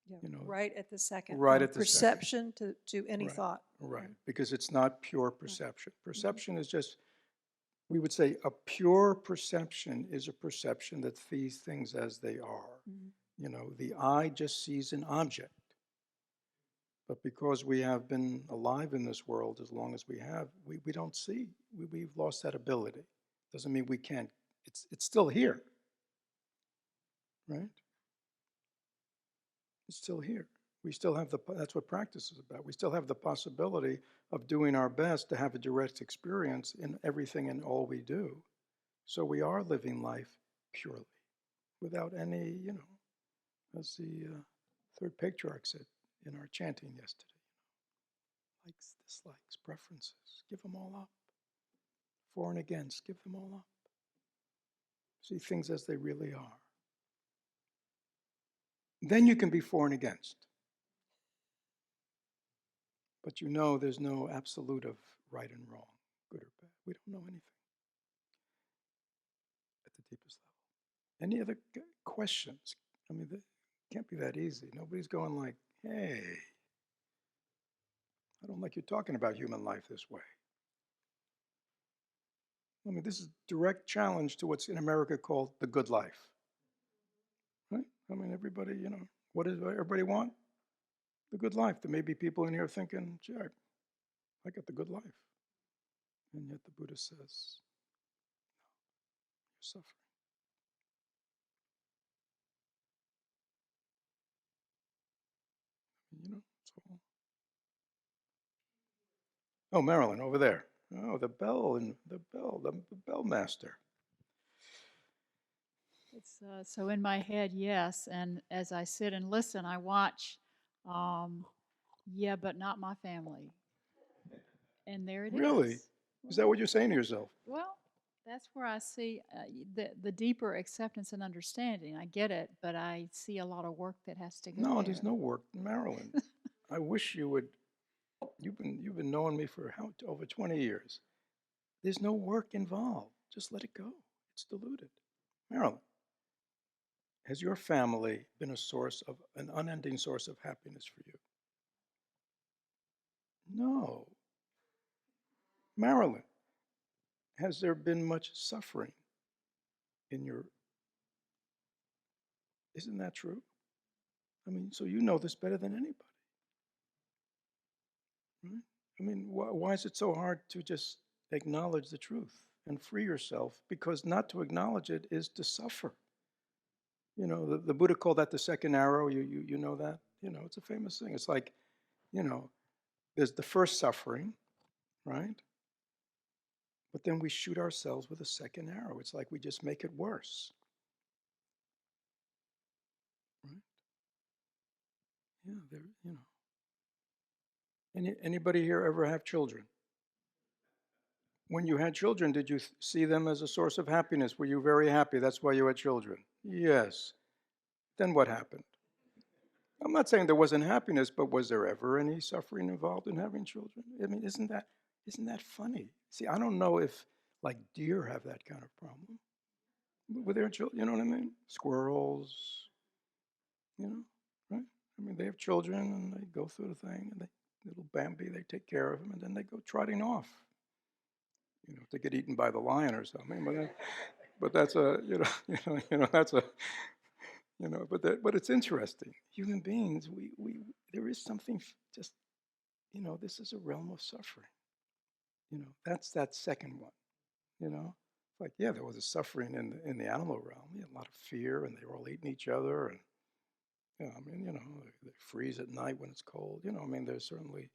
Yeah, right at the second. Right at the perception to any thought. Right, because it's not pure perception. Perception is just we would say a pure perception is a perception that sees things as they are. You know, the eye just sees an object. But because we have been alive in this world as long as we have, we don't see. We've lost that ability. Doesn't mean we can't. It's still here, right? It's still here. We still have that's what practice is about. We still have the possibility of doing our best to have a direct experience in everything and all we do. So we are living life purely, without any, as the third patriarch said in our chanting yesterday, likes, dislikes, preferences, give them all up. For and against, give them all up. See things as they really are. Then you can be for and against. But there's no absolute of right and wrong, good or bad. We don't know anything at the deepest level. Any other questions? I mean, it can't be that easy. Nobody's going like, hey, I don't like you talking about human life this way. I mean, this is direct challenge to what's in America called the good life. Right? I mean, everybody, what does everybody want? The good life. There may be people in here thinking, gee, I got the good life. And yet the Buddha says, you're suffering. It's all. Oh, Marilyn, over there. Oh, the bell, the bell master. It's so in my head, yes. And as I sit and listen, I watch, yeah, but not my family. And there it is. Really? Is that what you're saying to yourself? Well, that's where I see the deeper acceptance and understanding. I get it, but I see a lot of work that has to go No, there. there's no work, Marilyn. I wish you would. You've been knowing me for over 20 years. There's no work involved. Just let it go. It's diluted. Marilyn, has your family been an unending source of happiness for you? No. Marilyn, has there been much suffering in your... Isn't that true? I mean, so you know this better than anybody. Right? I mean, why is it so hard to just acknowledge the truth and free yourself? Because not to acknowledge it is to suffer. The Buddha called that the second arrow. You know that? It's a famous thing. It's like, there's the first suffering, right? But then we shoot ourselves with a second arrow. It's like we just make it worse. Right? Yeah, Anybody here ever have children? When you had children, did you see them as a source of happiness? Were you very happy? That's why you had children? Yes. Then what happened? I'm not saying there wasn't happiness, but was there ever any suffering involved in having children? I mean, isn't that funny? See, I don't know if like deer have that kind of problem with their children. You know what I mean? Squirrels, right? I mean, they have children and they go through the thing, and little Bambi, they take care of them, and then they go trotting off. To get eaten by the lion or something. But that's that's a, but it's interesting. Human beings, there is something just, this is a realm of suffering. That's that second one. Like, yeah, there was a suffering in the animal realm. You had a lot of fear, and they were all eating each other, and they freeze at night when it's cold. There's certainly,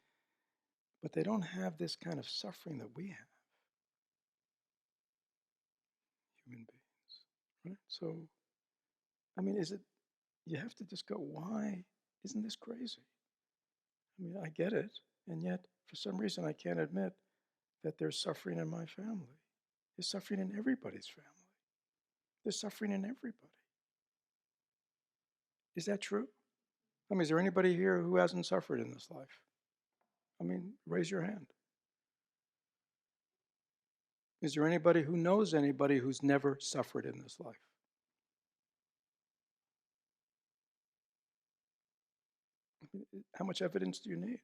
but they don't have this kind of suffering that we have. Human beings, right? So, you have to just go, why isn't this crazy? I get it, and yet for some reason I can't admit that there's suffering in my family. There's suffering in everybody's family. There's suffering in everybody. Is that true? Is there anybody here who hasn't suffered in this life? Raise your hand. Is there anybody who knows anybody who's never suffered in this life? How much evidence do you need?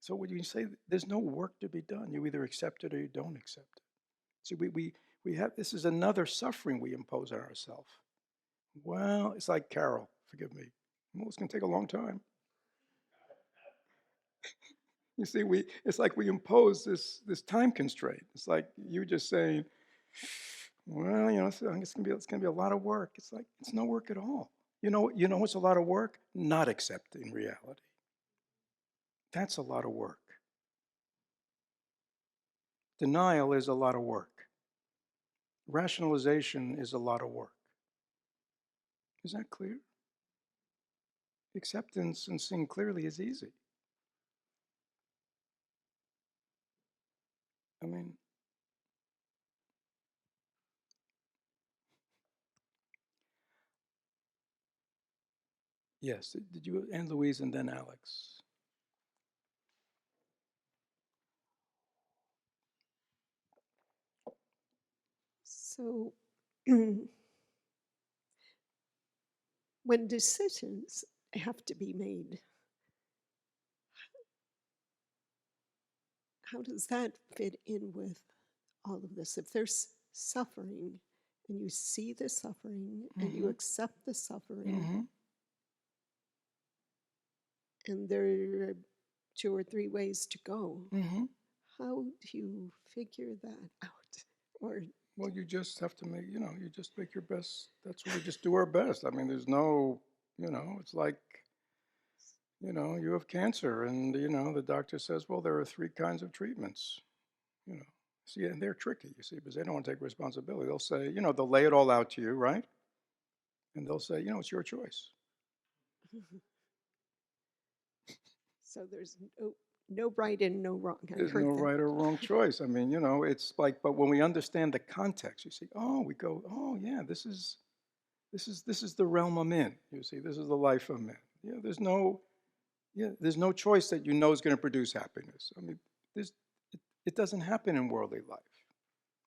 So when you say there's no work to be done, you either accept it or you don't accept it. See, we have, this is another suffering we impose on ourselves. Well, it's like Carol, forgive me. Well, it's going to take a long time. You see, it's like we impose this time constraint. It's like you just saying, well, it's going to be a lot of work. It's like, it's no work at all. You know what's a lot of work? Not accepting reality. That's a lot of work. Denial is a lot of work. Rationalization is a lot of work. Is that clear? Acceptance and seeing clearly is easy. I mean, yes. Did you and Louise and then Alex? So, when decisions have to be made, how does that fit in with all of this? If there's suffering and you see the suffering and you accept the suffering, and there are 2 or 3 ways to go, how do you figure that out? Or Well, you just have to make, you just make your best. That's what we just do our best. I mean, there's no, it's like, you have cancer and, the doctor says, well, there are 3 kinds of treatments, See, and they're tricky, you see, because they don't want to take responsibility. They'll say, they'll lay it all out to you, right? And they'll say, it's your choice. so there's no right and no wrong. There's no right or wrong choice. I mean, it's like, but when we understand the context, you see, we go, yeah, this is the realm I'm in. You see, this is the life I'm in. There's no choice that is going to produce happiness. I mean, it doesn't happen in worldly life,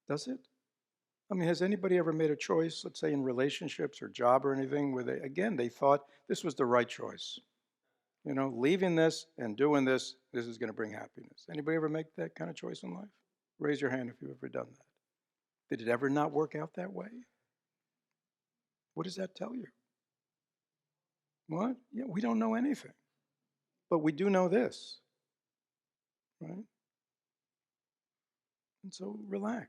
does it? I mean, has anybody ever made a choice, let's say in relationships or job or anything, where they thought this was the right choice? Leaving this and doing this is going to bring happiness. Anybody ever make that kind of choice in life? Raise your hand if you've ever done that. Did it ever not work out that way? What does that tell you? What? Yeah, we don't know anything. But we do know this, right? And so relax.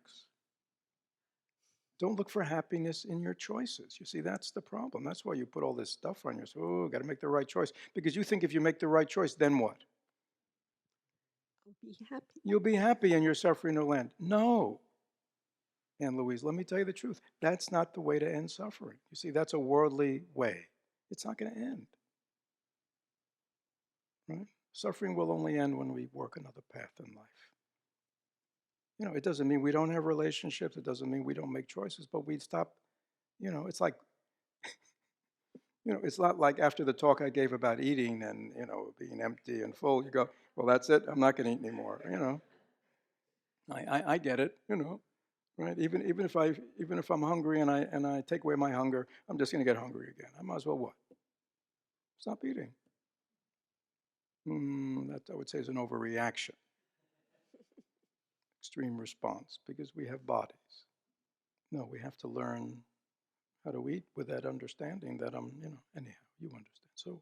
Don't look for happiness in your choices. You see, that's the problem. That's why you put all this stuff on yourself. Oh, got to make the right choice. Because you think if you make the right choice, then what? I'll be happy. You'll be happy and your suffering will end. No. And Louise, let me tell you the truth. That's not the way to end suffering. You see, that's a worldly way. It's not going to end. Right? Suffering will only end when we work another path in life. It doesn't mean we don't have relationships. It doesn't mean we don't make choices, but we stop, it's like, it's not like after the talk I gave about eating and, being empty and full, you go, well, that's it. I'm not going to eat anymore, I get it, right? Even if I'm hungry and I take away my hunger, I'm just going to get hungry again. I might as well what? Stop eating. That I would say is an overreaction. Extreme response, because we have bodies. No, we have to learn how to eat with that understanding that anyhow, you understand. So,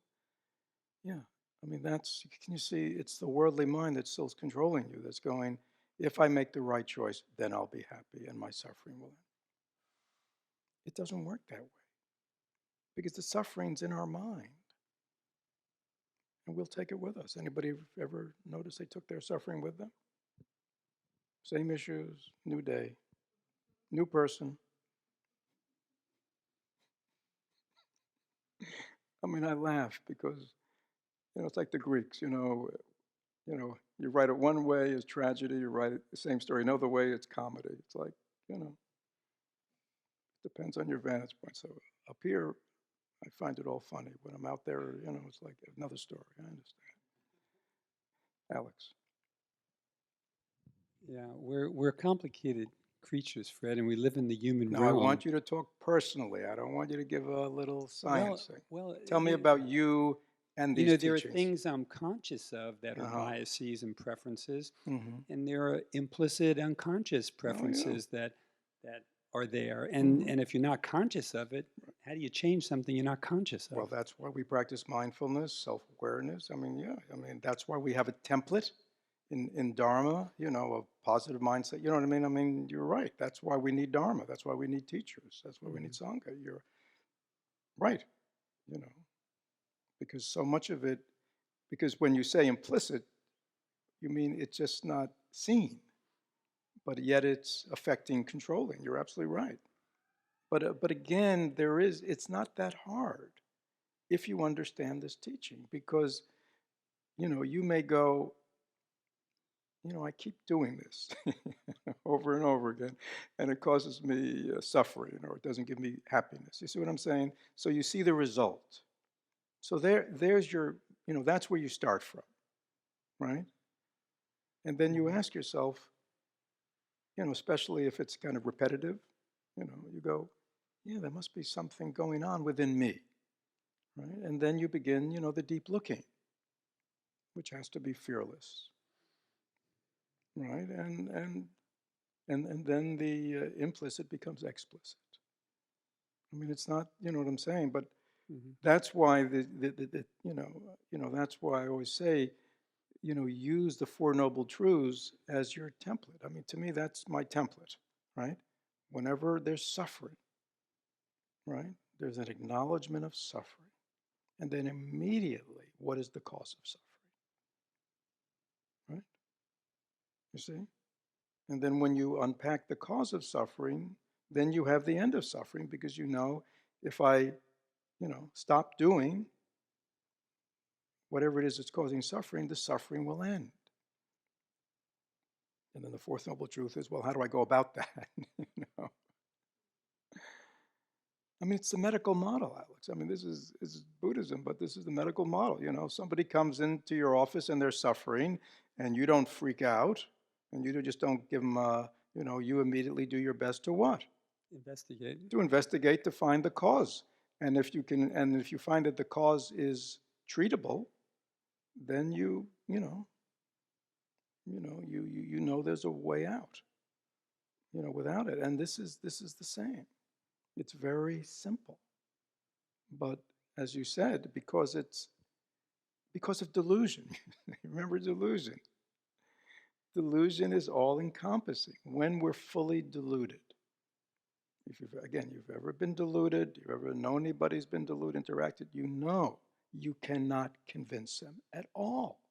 yeah, I mean, can you see, it's the worldly mind that's still controlling you, that's going, if I make the right choice, then I'll be happy and my suffering will end. It doesn't work that way, because the suffering's in our mind. And we'll take it with us. Anybody ever notice they took their suffering with them? Same issues, new day, new person. I mean, I laugh because, it's like the Greeks, you write it one way as tragedy, you write it the same story another way, it's comedy. It's like, it depends on your vantage point. So up here, I find it all funny. When I'm out there, it's like another story. I understand. Alex. Yeah, we're complicated creatures, Fred, and we live in the human Now, realm. I want you to talk personally. I don't want you to give a little science thing. Well, Tell me about you And You these know, there are teachings. things I'm conscious of that are Uh-huh. biases and preferences, Mm-hmm. and there are implicit unconscious Oh, yeah. preferences that are there. Mhm. And if you're not conscious of it, how do you change something you're not conscious of? Well, that's why we practice mindfulness, self-awareness. I mean, yeah, I mean, that's why we have a template in Dharma, you know, a positive mindset. You know what I mean? I mean, you're right. That's why we need Dharma. That's why we need teachers. That's why we need Sangha. You're right, you know, because so much of it, because when you say implicit, you mean it's just not seen, but yet it's affecting, controlling. You're absolutely right. But again, it's not that hard if you understand this teaching, because you know, you may go, you know, I keep doing this over and over again, and it causes me suffering, or it doesn't give me happiness. You see what I'm saying? So you see the result. So there's your, you know, that's where you start from, right? And then you ask yourself, you know, especially if it's kind of repetitive, you know, you go, yeah, there must be something going on within me, right? And then you begin, you know, the deep looking, which has to be fearless, right? And then the implicit becomes explicit. I mean, it's not, you know what I'm saying, but that's why you know, that's why I always say, you know, use the Four Noble Truths as your template. I mean, to me, that's my template, right? Whenever there's suffering, right? There's an acknowledgement of suffering, and then immediately, what is the cause of suffering, right? You see? And then when you unpack the cause of suffering, then you have the end of suffering, because you know, if I, you know, stop doing whatever it is that's causing suffering, the suffering will end. And then the fourth noble truth is, well, how do I go about that? You know? I mean, it's the medical model, Alex. I mean, this is Buddhism, but this is the medical model. You know, somebody comes into your office and they're suffering, and you don't freak out, and you just don't give them, you know, you immediately do your best to what? Investigate. To investigate, to find the cause. And if you can, and if you find that the cause is treatable, then you know, you know there's a way out, you know, without it. And this is the same. It's very simple. But as you said, because of delusion. Remember delusion. Delusion is all encompassing when we're fully deluded. If you've ever been deluded, you've ever known anybody who's been deluded, interacted, you know you cannot convince them at all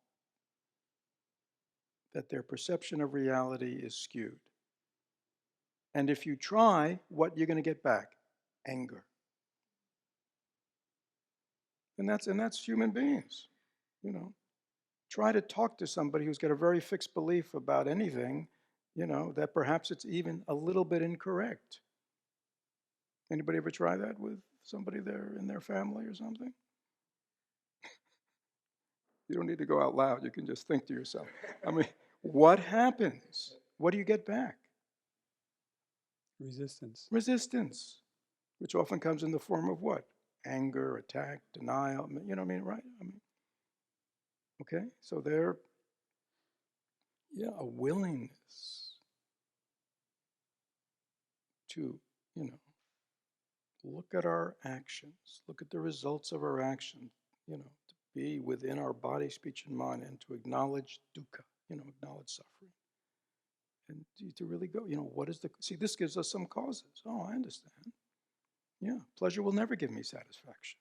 that their perception of reality is skewed. And if you try, what you're going to get back? Anger. And that's human beings, you know. Try to talk to somebody who's got a very fixed belief about anything, you know, that perhaps it's even a little bit incorrect. Anybody ever try that with somebody there in their family or something? You don't need to go out loud. You can just think to yourself. I mean, what happens? What do you get back? Resistance. Resistance, which often comes in the form of what? Anger, attack, denial. You know what I mean, right? I mean, okay, so there, yeah, a willingness to, you know, look at our actions, look at the results of our actions, you know, to be within our body, speech, and mind, and to acknowledge dukkha, you know, acknowledge suffering. And to really go, you know, what is see, this gives us some causes. Oh, I understand. Yeah, pleasure will never give me satisfaction.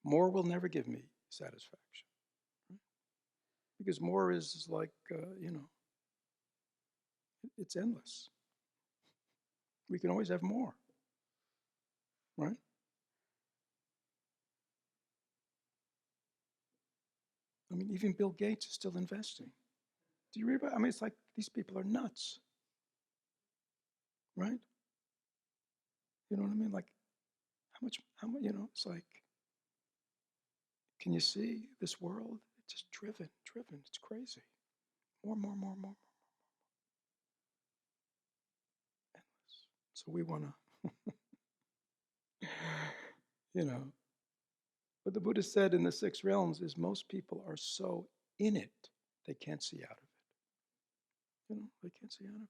More will never give me satisfaction. Right? Because more is like, you know, it's endless. We can always have more, right? I mean, even Bill Gates is still investing. Do you read about? I mean, it's like these people are nuts, right? You know what I mean? Like, how much? You know, it's like, can you see this world? It's just driven. It's crazy. More. Endless. So we want to, you know, What the Buddha said in the six realms is most people are so in it, they can't see out of it. They can't see out of it.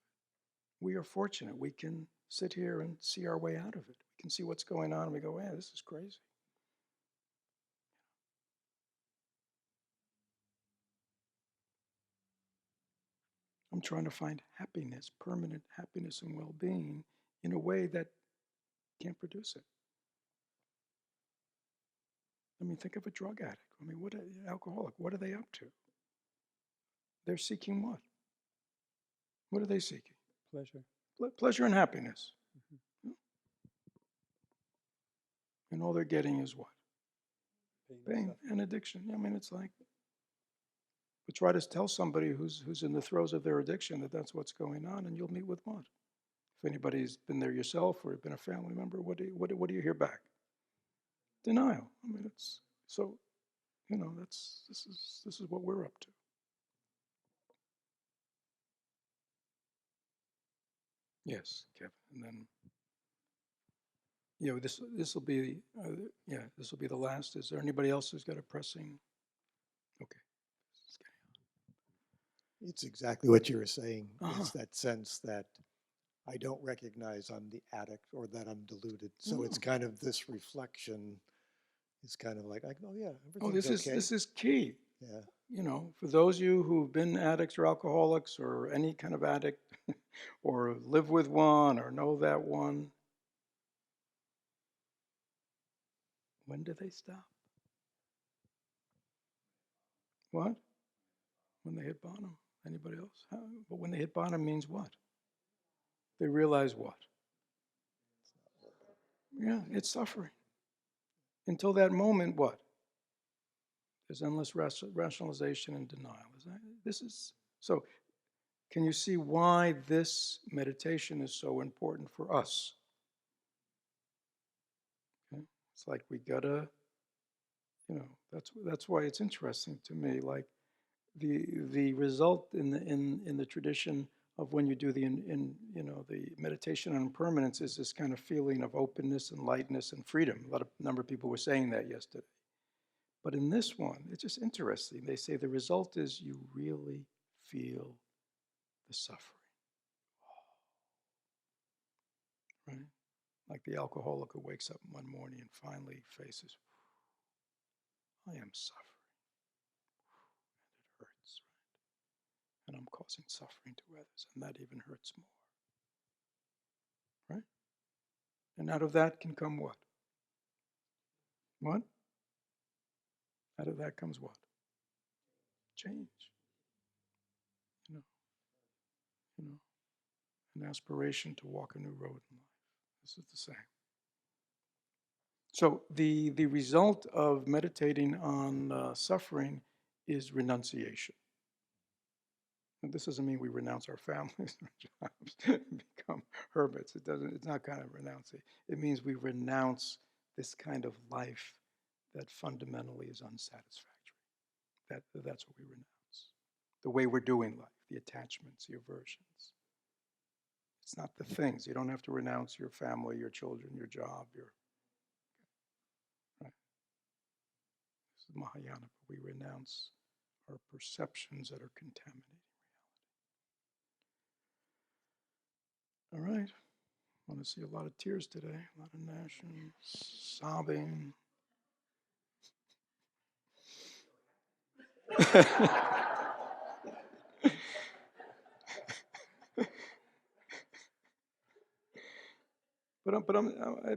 We are fortunate. We can sit here and see our way out of it. We can see what's going on and we go, yeah, this is crazy. I'm trying to find happiness, permanent happiness and well-being in a way that can't produce it. I mean, think of a drug addict. I mean, what an alcoholic, what are they up to? They're seeking what? What are they seeking? Pleasure. Pleasure and happiness. And all they're getting is what? Pain and addiction. I mean, it's like, but try to tell somebody who's in the throes of their addiction that that's what's going on, and you'll meet with what? If anybody's been there yourself or been a family member, what do you hear back? Denial. I mean, it's so, this is what we're up to. Yes, Kevin, and then this will be this will be the last. Is there anybody else who's got a pressing? Okay. It's exactly what you were saying. Uh-huh. It's that sense that I don't recognize I'm the addict or that I'm deluded. So it's kind of this reflection. It's kind of like, oh yeah, everything's okay. This is key. Yeah. For those of you who've been addicts or alcoholics or any kind of addict, or live with one or know that one, when do they stop? What? When they hit bottom. Anybody else? But when they hit bottom means what? They realize what? Yeah, it's suffering. Until that moment, what? There's endless rationalization and denial. So can you see why this meditation is so important for us? Okay? It's like we gotta, that's why it's interesting to me. Like the result in the tradition of when you do the meditation on impermanence is this kind of feeling of openness and lightness and freedom. Number of people were saying that yesterday. But in this one, it's just interesting. They say the result is you really feel the suffering. Right? Like the alcoholic who wakes up one morning and finally faces, I am suffering. And it hurts, right? And I'm causing suffering to others, and that even hurts more. Right? And out of that can come what? What? Out of that comes what? Change. An aspiration to walk a new road in life. This is the same. So the result of meditating on suffering is renunciation. And this doesn't mean we renounce our families or jobs and become hermits. It's not kind of renouncing. It means we renounce this kind of life that fundamentally is unsatisfactory. That's what we renounce. The way we're doing life, the attachments, the aversions. It's not the things. You don't have to renounce your family, your children, your job, right? This is Mahayana, but we renounce our perceptions that are contaminating reality. All right. I want to see a lot of tears today, a lot of gnashing, sobbing.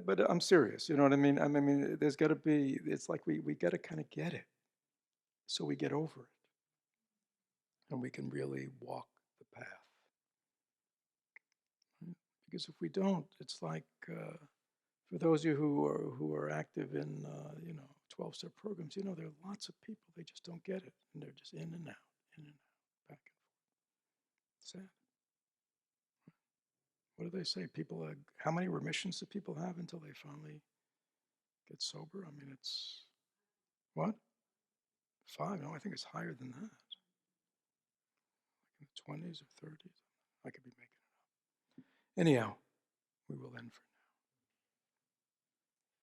But I'm serious. You know what I mean? I mean, there's got to be. It's like we got to kind of get it, so we get over it, and we can really walk the path. Right? Because if we don't, it's like for those of you who are active in 12-step programs, there are lots of people they just don't get it, and they're just in and out, back and forth. Sad. What do they say? People, how many remissions do people have until they finally get sober? I mean, it's what? 5? No, I think it's higher than that. Like in the 20s or 30s. I could be making it up. Anyhow, we will end for now.